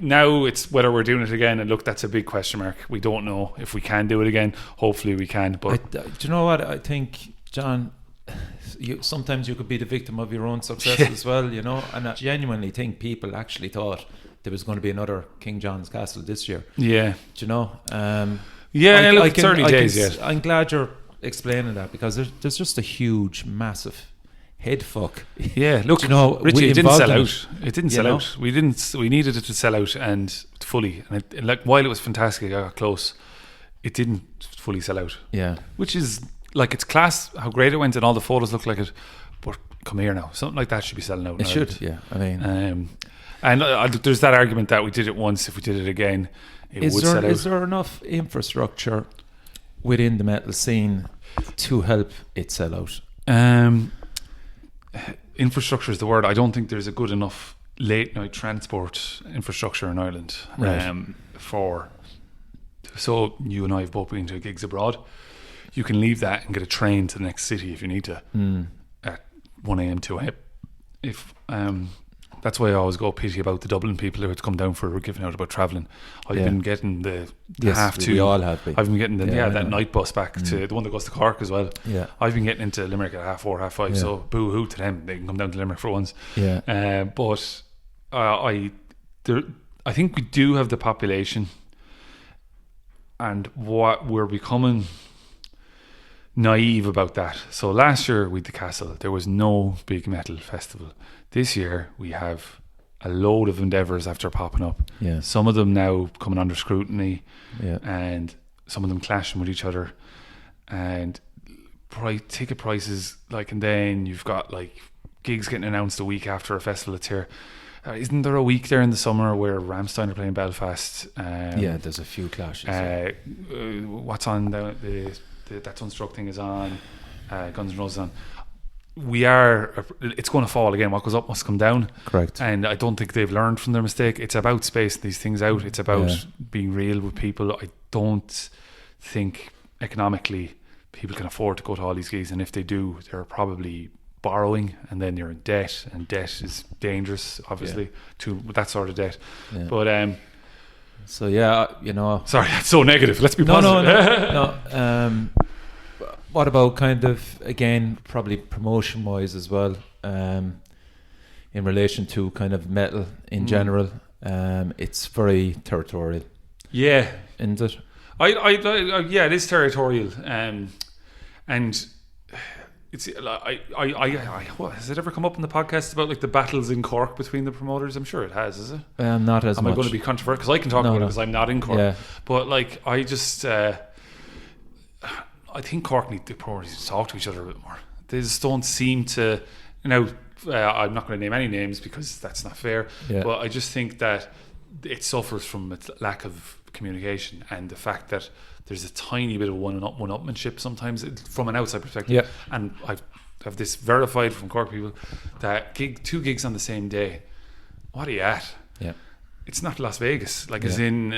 now it's whether we're doing it again. And look, that's a big question mark. We don't know if we can do it again. Hopefully we can. But do you know what I think, John? Sometimes you could be the victim of your own success as well, you know. And I genuinely think people actually thought there was going to be another King John's Castle this year. Yeah. Do you know? Look, it's early days yet. I'm glad you're explaining that, because there's just a huge, massive head fuck. Yeah, look, you know, Richie, it didn't sell out. It didn't sell out. We needed it to sell out and fully. And like, while it was fantastic, I got close. It didn't fully sell out. Yeah. Which is, like, it's class how great it went and all the photos look like it. But come here now. Something like that should be selling out. It should, yeah. I mean... and there's that argument that we did it once. If we did it again, it would sell out. Is there enough infrastructure within the metal scene to help it sell out? Infrastructure is the word. I don't think there's a good enough late night transport infrastructure in Ireland. Right. So you and I have both been to gigs abroad. You can leave that and get a train to the next city if you need to at 1 a.m. 2 a.m. If that's why I always go pity about the Dublin people who had to come down for giving out about travelling. I've been getting the half two. We all have been. I've been getting that night bus back to the one that goes to Cork as well. Yeah. I've been getting into Limerick at 4:30, 5:30. So boo hoo to them. They can come down to Limerick for once. Yeah. But I think we do have the population, and what we're becoming naive about that. So last year with the Castle, there was no big metal festival. This year we have a load of endeavours after popping up. Yeah. Some of them now coming under scrutiny, and some of them clashing with each other, and ticket prices, like, and then you've got like gigs getting announced a week after a festival that's here. Isn't there a week there in the summer where Rammstein are playing Belfast? There's a few clashes. What's on the that Sunstruck thing is on, Guns N' Roses on. It's going to fall again. What goes up must come down. Correct. And I don't think they've learned from their mistake. It's about spacing these things out. It's about being real with people. I don't think economically people can afford to go to all these gigs, and if they do, they're probably borrowing, and then you're in debt, and debt is dangerous, obviously, to that sort of debt. But so you know, sorry, that's so negative. Let's be positive. No. What about kind of, again, probably promotion wise as well, in relation to kind of metal in general? It's very territorial. Yeah, isn't it? Yeah, it is territorial, and it's what, has it ever come up in the podcast about like the battles in Cork between the promoters? I'm sure it has. Is it? Not as much. Am I going to be controversial? Because I can talk about it because I'm not in Cork. Yeah. But like, I just I think Cork need the promoters to talk to each other a bit more. They just don't seem to. I'm not going to name any names because that's not fair. Yeah. But I just think that it suffers from its lack of communication and the fact that there's a tiny bit of one-upmanship sometimes from an outside perspective. Yeah. And I have this verified from Cork people that two gigs on the same day. What are you at? Yeah. It's not Las Vegas, like as in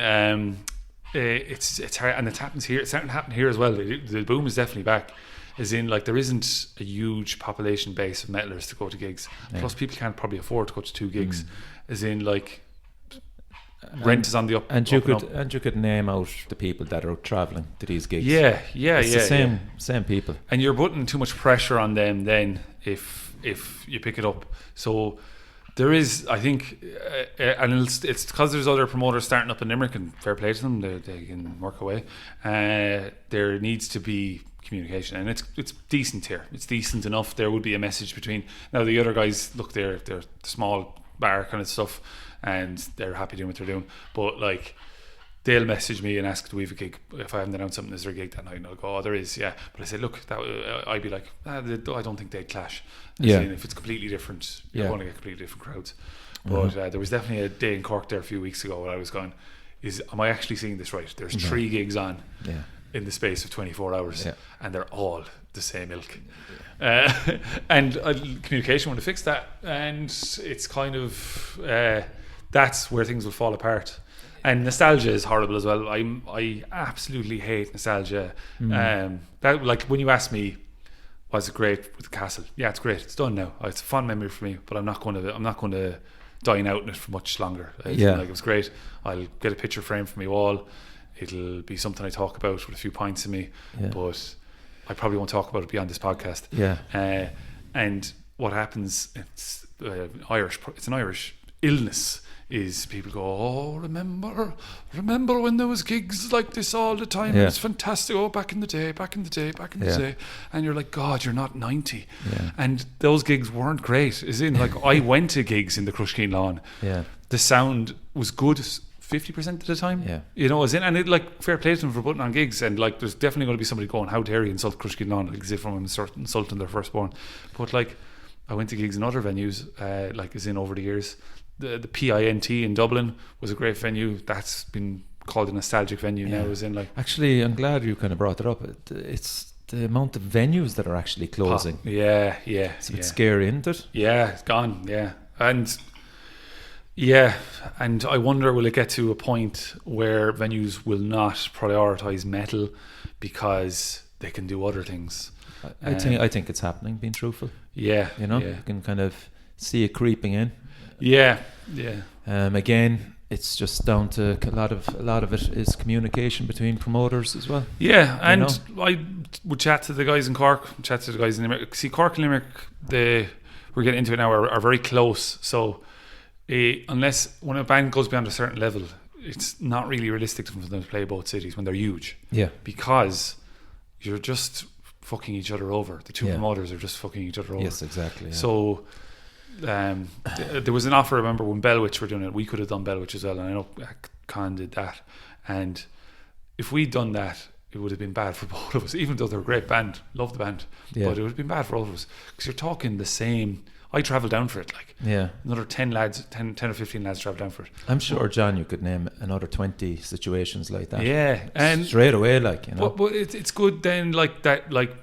it's hard, and it happens here. It's starting to happen here as well. The boom is definitely back. As in, like, there isn't a huge population base of metalers to go to gigs. Plus, people can't probably afford to go to 2 gigs. As in, like, rent is on the up. And you could name out the people that are travelling to these gigs. It's the same people. And you're putting too much pressure on them then if you pick it up. So there is, I think, and it's because there's other promoters starting up in Limerick, and fair play to them, they can work away. There needs to be communication, and it's decent here. It's decent enough. There would be a message between. Now the other guys, look, they're small bar kind of stuff, and they're happy doing what they're doing. But like, they'll message me and ask, do we have a gig? If I haven't announced something, is there a gig that night? And I'll go, oh, there is, yeah. But I say, look, I'd be like, I don't think they'd clash. If it's completely different, you're going to get completely different crowds. But there was definitely a day in Cork there a few weeks ago where I was going, am I actually seeing this right? There's 3 gigs on in the space of 24 hours, and they're all the same ilk. And communication want to fix that, and it's kind of that's where things will fall apart. And nostalgia is horrible as well. I absolutely hate nostalgia. That, like, when you ask me, was it great with the castle? Yeah, it's great. It's done now. It's a fond memory for me, but I'm not going to dine out in it for much longer. Like, it was great. I'll get a picture frame for my wall. It'll be something I talk about with a few pints in me, but I probably won't talk about it beyond this podcast. And what happens? It's an Irish illness. Is people go, oh, remember when there was gigs like this all the time? It was fantastic. Oh, back in the day. And you're like, God, you're not 90. And those gigs weren't great. As in, like, I went to gigs in the Crushkeen Lawn. The sound was good 50% of the time. You know, as in, and it, like, fair play to them for putting on gigs. And, like, there's definitely going to be somebody going, how dare you insult Crushkeen Lawn, like, as if I'm insulting their firstborn. But, like, I went to gigs in other venues, like, as in, over the years. The PINT in Dublin was a great venue. That's been called a nostalgic venue now. As in, like, actually, I'm glad you kind of brought it up. It's the amount of venues that are actually closing. It's a bit scary, isn't it? Yeah, it's gone. And I wonder, will it get to a point where venues will not prioritise metal because they can do other things? I think it's happening. Being truthful, you can kind of see it creeping in. Again, it's just down to a lot of it is communication between promoters as well. And I would chat to the guys in Cork, chat to the guys in Limerick. See, Cork and Limerick, we're getting into it now, are very close. So unless when a band goes beyond a certain level, it's not really realistic for them to play both cities when they're huge. Because you're just fucking each other over. The two promoters are just fucking each other over. Yes, exactly. So there was an offer, I remember, when Bellwitch were doing it. We could have done Bellwitch as well, and I know Con did that. And if we'd done that, it would have been bad for both of us, even though they're a great band. Love the band. But it would have been bad for all of us, because you're talking the same. I travelled down for it, like another 10 or 15 lads travelled down for it. I'm sure, John, you could name another 20 situations like that. And straight away, like, you know. But it's good then, like that. Like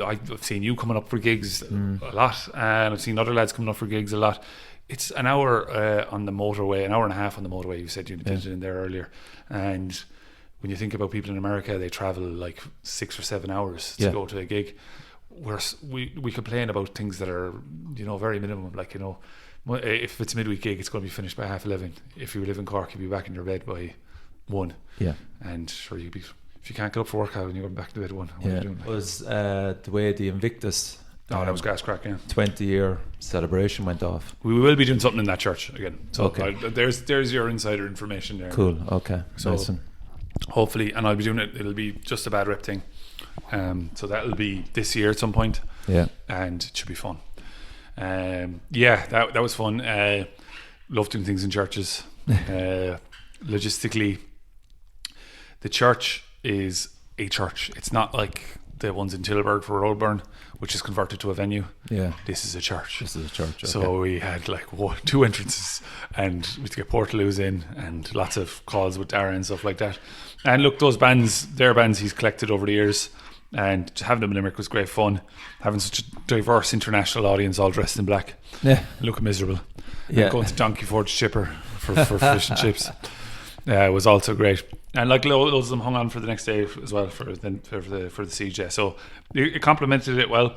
I've seen you coming up for gigs a lot, and I've seen other lads coming up for gigs a lot. It's an hour on the motorway, an hour and a half on the motorway. You said you did it in there earlier, and when you think about people in America, they travel like 6 or 7 hours to go to a gig. We complain about things that are, you know, very minimum. Like, you know, if it's a midweek gig, it's going to be finished by 11:30. If you live in Cork, you'll be back in your bed by 1. And sure, if you can't get up for work, when you're going back to bed at 1. What are you doing? It was the way the Invictus. That was gas crack. 20-year celebration went off. We will be doing something in that church again. So there's your insider information there. Cool. Okay. So nice. Hopefully, and I'll be doing it. It'll be just a bad rep thing. So that'll be this year at some point. And it should be fun. That was fun. Love doing things in churches. Logistically, the church is a church. It's not like the ones in Tilburg for Roadburn, which is converted to a venue. This is a church. Okay. So we had like 2 entrances, and we had to get Portaloos in, and lots of calls with Dara and stuff like that. And look, those bands, their bands he's collected over the years, and having them in Limerick was great fun. Having such a diverse international audience all dressed in black, looking miserable. And going to Donkey Forge Chipper for fish and chips was also great. And like loads of them hung on for the next day as well for the Siege. So it complemented it well.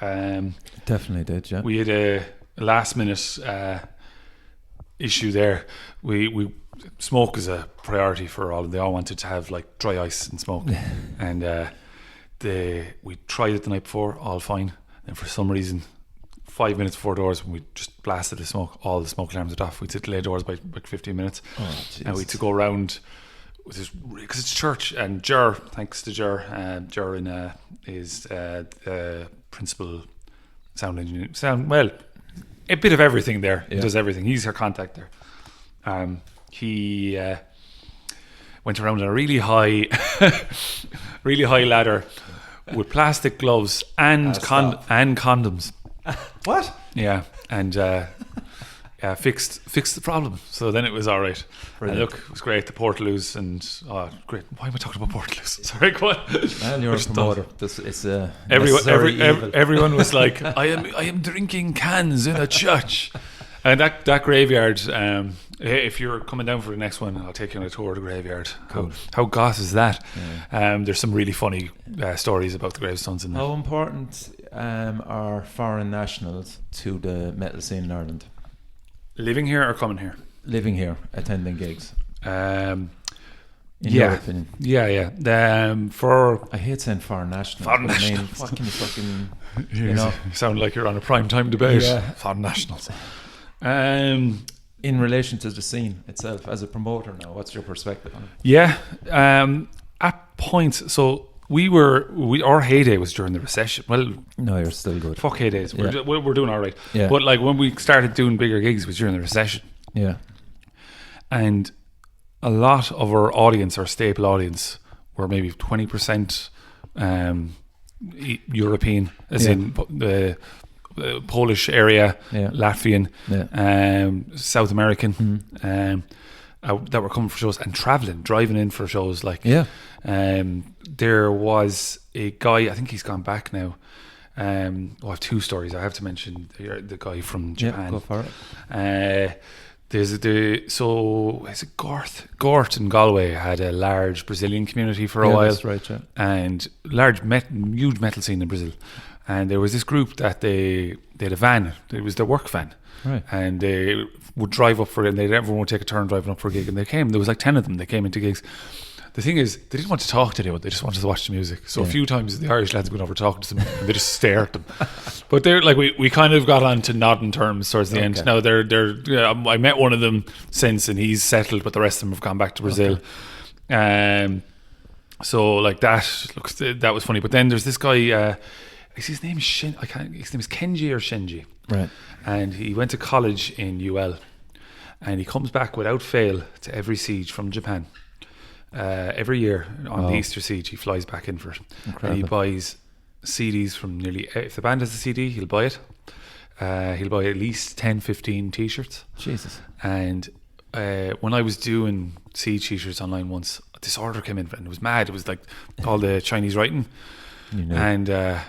Definitely did. Yeah, we had a last minute issue there. We smoke is a priority for all. They all wanted to have like dry ice and smoke, and we tried it the night before, all fine. And for some reason, 5 minutes before doors, when we just blasted the smoke, all the smoke alarms went off. We'd delay doors by 15 minutes, and we had to go around because it's church. And Ger, thanks to Ger, is the principal sound engineer. A bit of everything there. He does everything. He's her contact there. He went around on a really high ladder with plastic gloves and condoms. What? Yeah, and fixed the problem. So then it was all right. And look, it was great. The Portaloos and great. Why am I talking about Portaloos? Sorry, go on. Man, you're a promoter. It's everyone was like, I am drinking cans in a church. And that graveyard, if you're coming down for the next one, I'll take you on a tour of the graveyard. Cool. How goth is that? Yeah. There's some really funny stories about the gravestones in there. How important are foreign nationals to the metal scene in Ireland? Living here or coming here? Living here, attending gigs. In your opinion? Yeah. I hate saying foreign nationals. Foreign but nationals. I mean, what can you fucking... You sound like you're on a prime time debate. Yeah. Foreign nationals. In relation to the scene itself, as a promoter now, what's your perspective on it? Yeah. At points, so our heyday was during the recession. Well, No, you're still good. fuck heydays. Yeah. We're doing all right. Yeah. But like when we started doing bigger gigs was during the recession. Yeah. And a lot of our audience, our staple audience, were maybe 20% European, as in the Polish area, Latvian, South American, that were coming for shows and driving in for shows. Like, there was a guy, I think he's gone back now. I have two stories. I have to mention the guy from Japan. Yeah, go for it. Is it Gort in Galway had a large Brazilian community for a while. That's right, yeah. And huge metal scene in Brazil. And there was this group that they had a van. It was their work van. Right. And they would drive up and everyone would take a turn driving up for a gig. And there was like 10 of them. They came into gigs. The thing is, they didn't want to talk to anyone. They just wanted to watch the music. So a few times the Irish lads went over talking to them, and they just stare at them. But they're like, we kind of got on to nodding terms towards the end. Now I met one of them since, and he's settled, but the rest of them have gone back to Brazil. So like that was funny. But then there's this guy. His name is Kenji or Shinji. Right. And he went to college in UL, and he comes back without fail to every siege from Japan. Every year on the Easter siege, he flies back in for it. Incredible. And he buys CDs from if the band has a CD, he'll buy it. He'll buy at least 10-15 t-shirts. Jesus. And when I was doing siege t-shirts online once, this order came in and it was mad. It was like all the Chinese writing. And I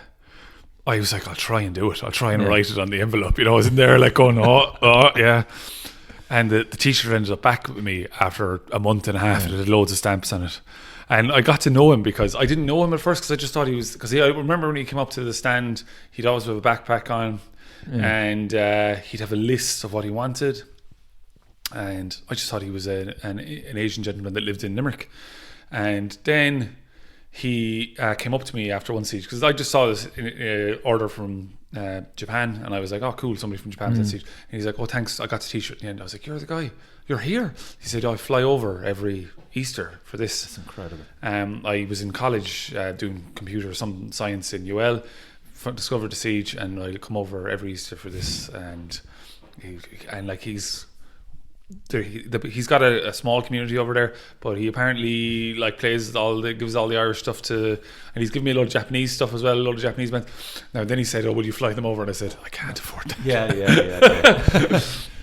was like, I'll try and do it. I'll try and write it on the envelope. I was in there like going, oh yeah. And the t-shirt ended up back with me after a month and a half. It had loads of stamps on it. And I got to know him because I didn't know him at first because I just thought he was... Because I remember when he came up to the stand, he'd always have a backpack on and he'd have a list of what he wanted. And I just thought he was an Asian gentleman that lived in Limerick. And then he came up to me after one siege because I just saw this order from Japan, and I was like, oh cool, somebody from Japan siege. And he's like, oh thanks, I got the t-shirt in the end. I was like, you're the guy, you're here. He said, I fly over every Easter for this. That's incredible. I was in college doing computer science in UL, discovered the siege, and I come over every Easter for this. And he's got a small community over there, but he apparently gives all the Irish stuff to, and he's given me a lot of Japanese stuff as well, a lot of Japanese bands. Now then he said, oh, will you fly them over? And I said, I can't afford that. Yeah.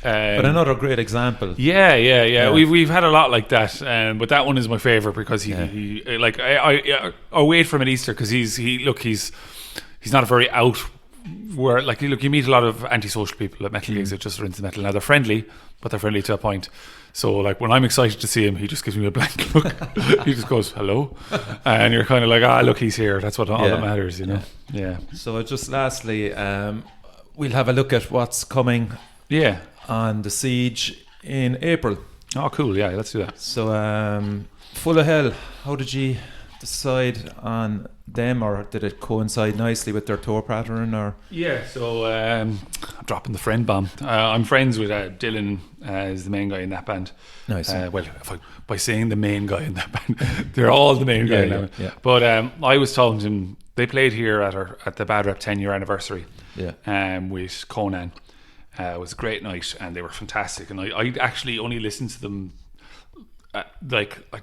But another great example. Yeah. We've had a lot like that, but that one is my favorite because he I wait for him at Easter because he's not a very out. Where you meet a lot of antisocial people at metal gigs that just are into metal. Now they're friendly, but they're friendly to a point. So like when I'm excited to see him, he just gives me a blank look. He just goes hello, and you're kind of like, look, he's here. That's what all that matters, you know. Yeah. So just lastly, we'll have a look at what's coming. Yeah. On the siege in April. Oh, cool. Yeah, let's do that. So Full of Hell. How did you decide on them, or did it coincide nicely with their tour pattern? Or so I'm dropping the friend bomb. I'm friends with Dylan is the main guy in that band. Nice. By saying the main guy in that band, they're all the main guy now. Yeah. But I was talking to him. They played here at the Bad Rep 10-year anniversary. Yeah. With Conan. It was a great night, and they were fantastic. And I actually only listened to them. I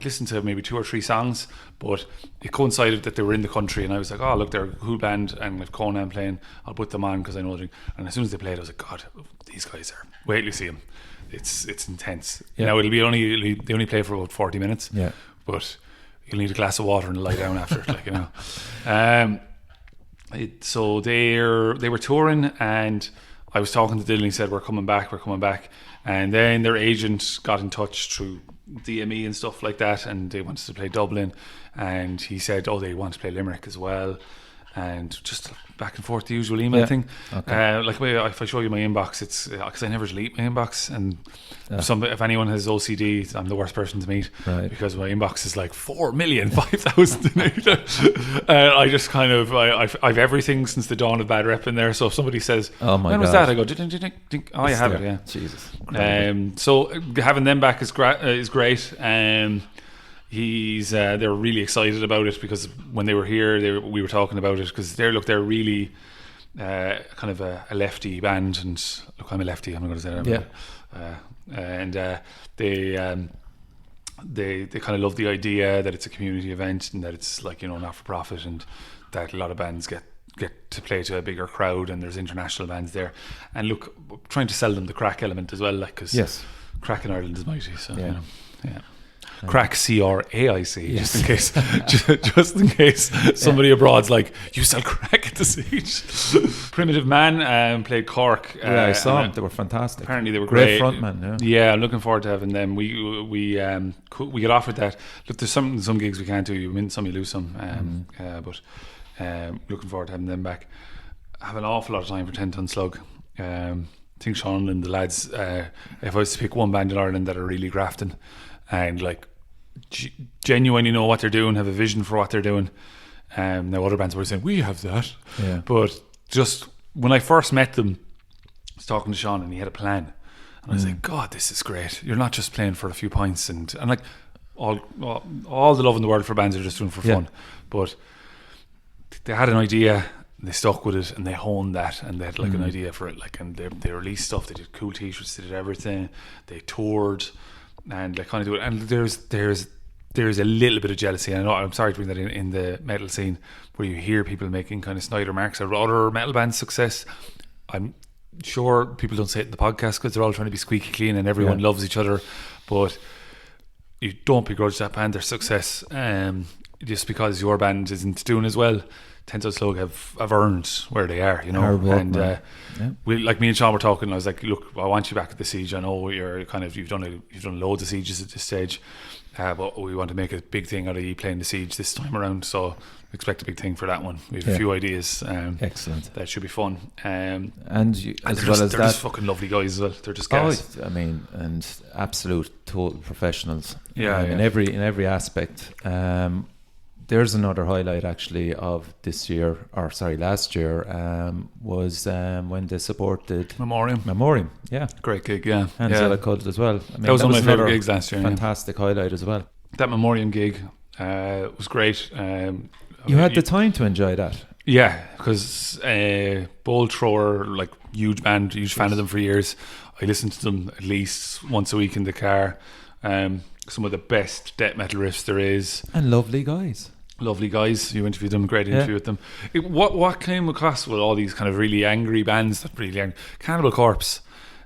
listened to maybe 2 or 3 songs, but it coincided that they were in the country, and I was like, oh look, they're a cool band, and with Conan playing, I'll put them on because I know them. And as soon as they played, I was like, God, these guys are, wait till you see them, it's intense. Now they only play for about 40 minutes, but you'll need a glass of water and lie down after it, so they were touring, and I was talking to Dylan. He said we're coming back, and then their agent got in touch through DME and stuff like that, and they wanted to play Dublin, and he said, they want to play Limerick as well, and just back and forth the usual email thing. Okay. Like if I show you my inbox, it's because I never delete my inbox, and if anyone has OCD, I'm the worst person to meet, because my inbox is like 4,005,000. I just kind of I've everything since the dawn of bad rep in there. So if somebody says, when was that? I go, ding, ding, ding. Oh, you have it, yeah. Jesus. So having them back is great. They're really excited about it, because when they were here, we were talking about it, because they're really kind of a lefty band, and look, I'm a lefty. I'm not going to say that. And they kind of love the idea that it's a community event, and that it's like, not for profit, and that a lot of bands get to play to a bigger crowd, and there's international bands there. And look, trying to sell them the crack element as well, like, because crack in Ireland is mighty. So yeah. Crack, CRAIC, just in case somebody abroad's like, you sell crack at the Siege. Primitive Man played Cork. I saw them. They were fantastic. Apparently they were great frontman. Yeah, I'm looking forward to having them. We get offered that. Look, there's some gigs we can't do. You win some, you lose some. But looking forward to having them back. I have an awful lot of time for 10 Ton Slug. I think Sean and the lads, if I was to pick one band in Ireland that are really grafting and like genuinely know what they're doing, have a vision for what they're doing. Now other bands were saying, we have that. But just when I first met them, I was talking to Sean, and he had a plan. And I was like, God, this is great. You're not just playing for a few points. And like all the love in the world for bands are just doing for fun. But they had an idea, and they stuck with it, and they honed that, and they had like an idea for it. Like, and they released stuff. They did cool t-shirts. They did everything. They toured. And like kind of do it, and there's a little bit of jealousy. And I know, I'm sorry to bring that in the metal scene, where you hear people making kind of snide remarks at other metal bands' success. I'm sure people don't say it in the podcast because they're all trying to be squeaky clean and everyone loves each other, but you don't begrudge that band their success, just because your band isn't doing as well. 10 Ton Slug have earned where they are, we, like me and Sean were talking, and I was like, look, I want you back at the Siege. I know you're kind of you've done loads of Sieges at this stage, but we want to make a big thing out of you playing the Siege this time around, so expect a big thing for that one. We have a few ideas. Excellent. That should be fun. They're just fucking lovely guys as well. They're just gas. And absolute total professionals. In every aspect. There's another highlight actually of last year, was when they supported Memoriam. Yeah, great gig. Yeah, and Zella Cult as well. That was one of my favourite gigs last year. Fantastic highlight as well. That Memoriam gig was great. You had the time to enjoy that. Yeah, because Bolt Thrower, like huge band, huge fan of them for years. I listened to them at least once a week in the car. Some of the best death metal riffs there is, and lovely guys. You interviewed them, great interview with them. What came across with all these kind of really angry bands that really angry, Cannibal Corpse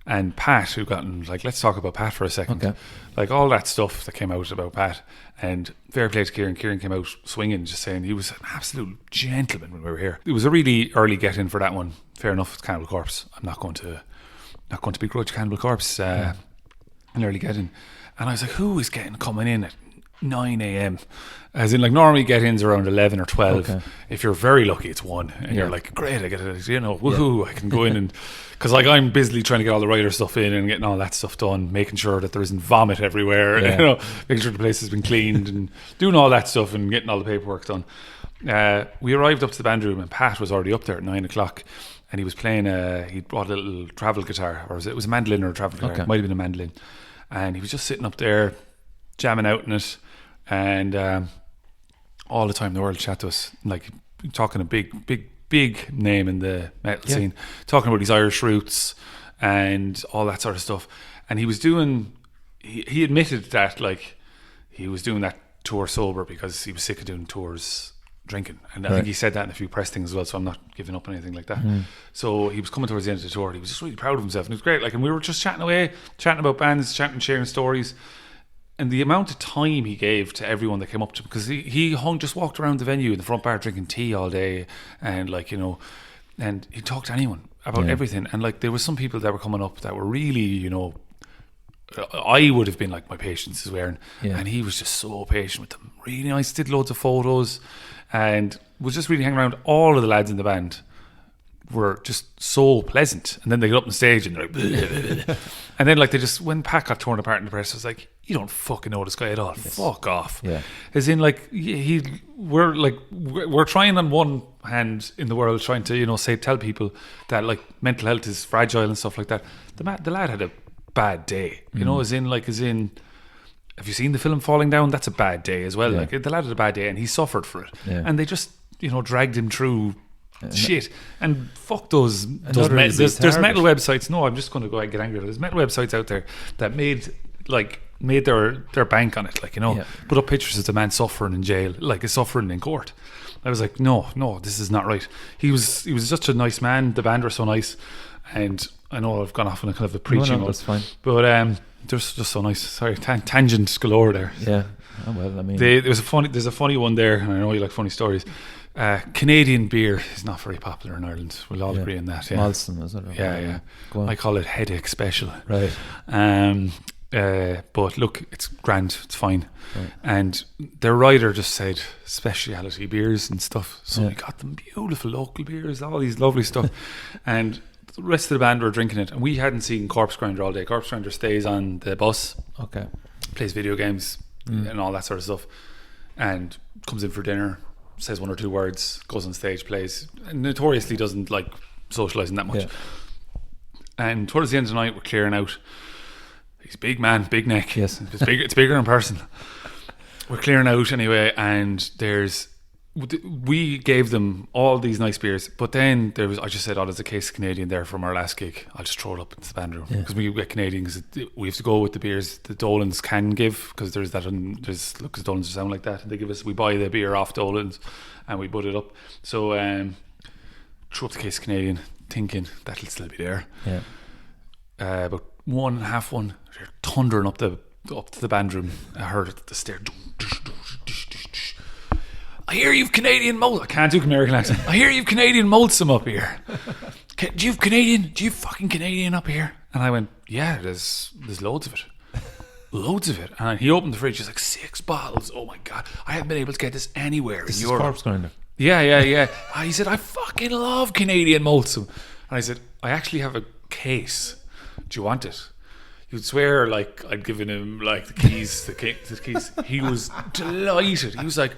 and Pat, who gotten like, let's talk about Pat for a second. Okay. Like all that stuff that came out about Pat, and fair play to Ciaran. Ciaran came out swinging, just saying he was an absolute gentleman when we were here. It was a really early get in for that one. Fair enough, it's Cannibal Corpse. I'm not going to begrudge Cannibal Corpse an early get in. And I was like, who is coming in at 9 a.m? As in, like, normally get-ins around 11 or 12. Okay. If you're very lucky, it's 1. And you're like, great, I get it, woohoo, I can go in and... Because, like, I'm busily trying to get all the writer stuff in and getting all that stuff done, making sure that there isn't vomit everywhere, making sure the place has been cleaned and doing all that stuff and getting all the paperwork done. We arrived up to the band room, and Pat was already up there at 9 o'clock, and he was playing, he brought a little travel guitar, or it was a mandolin or a travel guitar, it might have been a mandolin. And he was just sitting up there, jamming out in it, and all the time in the world chat to us, like talking a big name in the metal scene, talking about his Irish roots and all that sort of stuff. And he was doing, he admitted that like he was doing that tour sober because he was sick of doing tours drinking, and I think he said that in a few press things as well, so I'm not giving up on anything like that. So he was coming towards the end of the tour, and he was just really proud of himself, and it was great. Like, and we were just chatting away, chatting about bands, sharing stories, and the amount of time he gave to everyone that came up to him, because he just walked around the venue in the front bar drinking tea all day, and like, and he'd talk to anyone about everything. And like there were some people that were coming up that were really, you know, I would have been like, my patience is wearing, and he was just so patient with them. Really nice, did loads of photos, and was just really hanging around. All of the lads in the band were just so pleasant, and then they get up on stage and they're like and then like they just, when Pat got torn apart in the press, I was like, you don't fucking know this guy at all. Fuck off. As in like we're trying on one hand in the world, trying to, you know, tell people that like mental health is fragile and stuff like that. The lad had a bad day, you know, as in have you seen the film Falling Down? That's a bad day as well. Like the lad had a bad day and he suffered for it, and they just, you know, dragged him through shit. And fuck there's metal websites. No, I'm just going to go and get angry. There's metal websites out there that made their bank on it, like, you know, put up pictures of the man suffering in jail, like he's suffering in court. I was like, no, this is not right. He was such a nice man. The band were so nice, and I know I've gone off on a kind of a preaching mode, that's fine. But they're just so nice. Sorry, tangent galore there. Yeah. Oh, well, I mean, there's a funny one there, and I know you like funny stories. Canadian beer is not very popular in Ireland. We'll all agree on that. Yeah. Molson, is it? Yeah. I call it headache special. Right. But look, it's grand, it's fine. Right. And their writer just said speciality beers and stuff. So we got them beautiful local beers, all these lovely stuff. And the rest of the band were drinking it, and we hadn't seen Corpse Grinder all day. Corpse Grinder stays on the bus, plays video games and all that sort of stuff, and comes in for dinner, says one or two words, goes on stage, plays, and notoriously doesn't like socialising that much. And towards the end of the night, we're clearing out. He's a big man, big neck. Yes. It's bigger in person. We're clearing out anyway, and we gave them all these nice beers, but then I just said, there's a case of Canadian there from our last gig. I'll just throw it up into the band room, because we get Canadian, because we have to go with the beers the Dolans can give, because because Dolans sound like that, and we buy the beer off Dolans and we put it up. So throw up the case of Canadian, thinking that'll still be there. About 1:30, they're thundering up to the band room. I heard it at the stair. I hear you've Canadian malt. I can't do American accent. I hear you've Canadian maltsum up here. Do you have fucking Canadian up here? And I went, yeah, there's loads of it. Loads of it. And he opened the fridge. He's like, 6 bottles. Oh my God. I haven't been able to get this anywhere in Europe. Corpse Grinder. Yeah. He said, I fucking love Canadian maltsum. And I said, I actually have a case. Do you want it? You'd swear like I'd given him like the keys. He was delighted. He was like,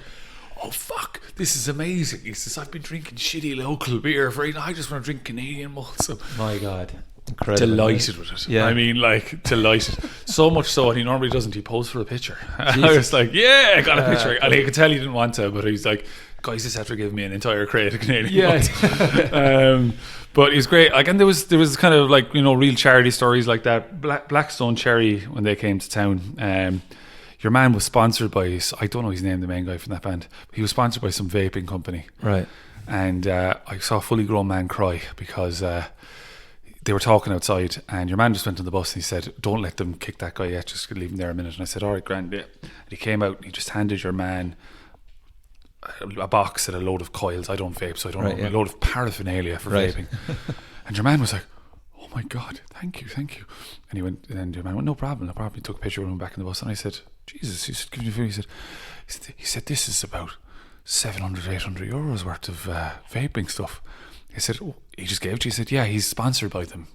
oh fuck, this is amazing. He says, I've been drinking shitty local beer for I just want to drink Canadian maltsum. My God, incredible. Delighted with it. I mean, like, delighted. So much so, and he normally doesn't. He posed for a picture. I was like, yeah, I got a picture. And I could tell he didn't want to, but he's like, guys, this after giving me an entire crate of Canadian maltsum. But it was great. Like, and there was kind of like, you know, real charity stories like that. Blackstone Cherry, when they came to town, your man was sponsored by, I don't know his name, the main guy from that band. But he was sponsored by some vaping company. Right. And I saw a fully grown man cry because they were talking outside, and your man just went on the bus and he said, don't let them kick that guy yet, just leave him there a minute. And I said, all right, grand. Yeah. And he came out and he just handed your man a box and a load of coils. I don't vape, so I don't know. A load of paraphernalia for vaping. And your man was like, oh my God, thank you. And he went, and your man went, no problem. He took a picture of him back in the bus, and I said, Jesus, he said, give me a few. He said, this is about 700, 800 euros worth of vaping stuff. He said, oh, he just gave it to you. He said, yeah, he's sponsored by them,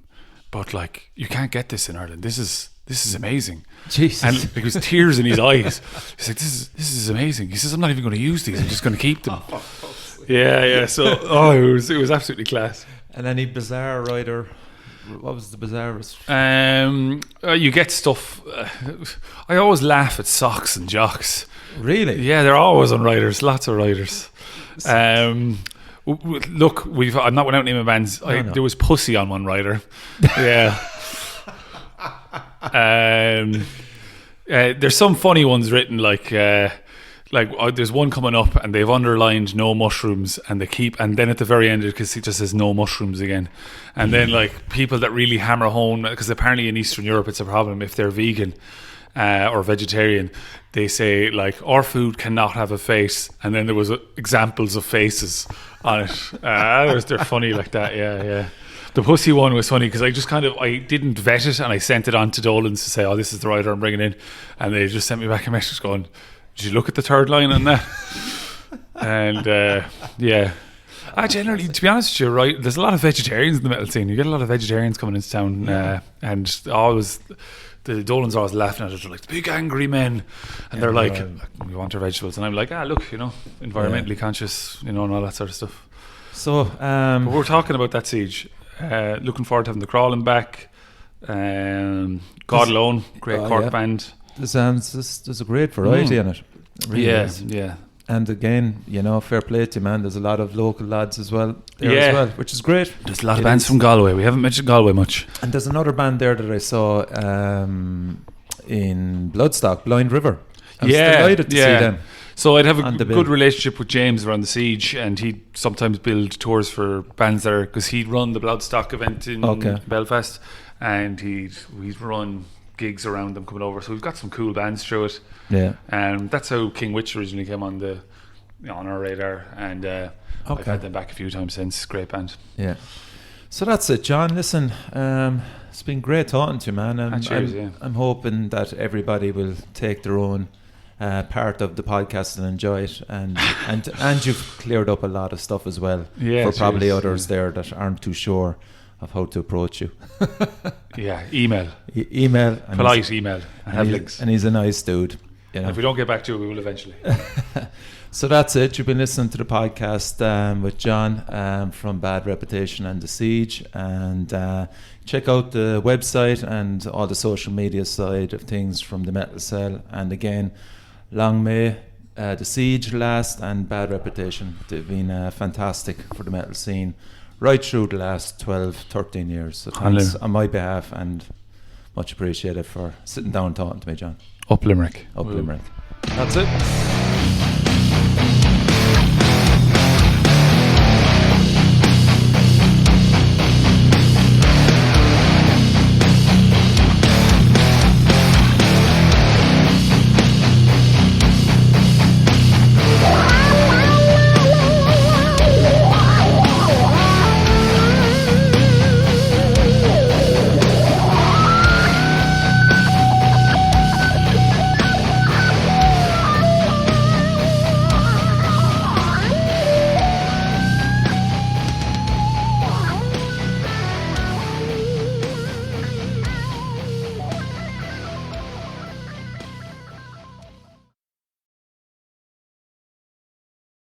but like, you can't get this in Ireland. This is amazing. Jesus. And there was tears in his eyes. He's like, this is amazing. He says, I'm not even going to use these. I'm just going to keep them. Yeah. So, it was absolutely class. And any bizarre rider? What was the bizarrest? You get stuff. I always laugh at socks and jocks. Really? Yeah, they're always on riders. Lots of riders. Look, I'm not without naming bands. No. There was Pussy on one rider. Yeah. There's some funny ones written like there's one coming up and they've underlined no mushrooms, and then at the very end it just says no mushrooms again, and then like people that really hammer home, because apparently in Eastern Europe it's a problem if they're vegan, or vegetarian, they say like our food cannot have a face, and then there was examples of faces on it. They're funny like that. Yeah. The pussy one was funny because I didn't vet it, and I sent it on to Dolans to say, oh, this is the writer I'm bringing in, and they just sent me back a message going, did you look at the third line on that? And generally, to be honest with you, right, there's a lot of vegetarians in the metal scene. You get a lot of vegetarians coming into town, and always the Dolans are always laughing at it. They're like, the big angry men, and they're like, we want our vegetables, and I'm like, look, environmentally conscious, and all that sort of stuff. So but we're talking about that Siege. Looking forward to having the Crawling back. God Alone, great Cork band. There's a great variety in it. Really is. Yeah. And again, fair play to you, man. There's a lot of local lads as well there as well, which is great. There's a lot of bands from Galway. We haven't mentioned Galway much. And there's another band there that I saw in Bloodstock, Blind River. I was delighted to see them. So I'd have a good relationship with James around the Siege, and he'd sometimes build tours for bands there, because he'd run the Bloodstock event in Belfast, and he'd run gigs around them coming over. So we've got some cool bands through it. Yeah. And that's how King Witch originally came on our radar, and I've had them back a few times since. Great band. Yeah. So that's it, John. Listen, it's been great talking to you, man. I'm hoping that everybody will take their own part of the podcast and enjoy it, and you've cleared up a lot of stuff as well for probably others there that aren't too sure of how to approach you. Email polite email and have links, and he's a nice dude. If we don't get back to it, we will eventually. So that's it. You've been listening to the podcast with John from Bad Reputation and the Siege, and check out the website and all the social media side of things from the Metal Cell. And again, long may the Siege last, and Bad Reputation. They've been fantastic for the metal scene right through the last 12-13 years. So thanks on my behalf, and much appreciated for sitting down and talking to me, John. Up Limerick. Limerick. That's it.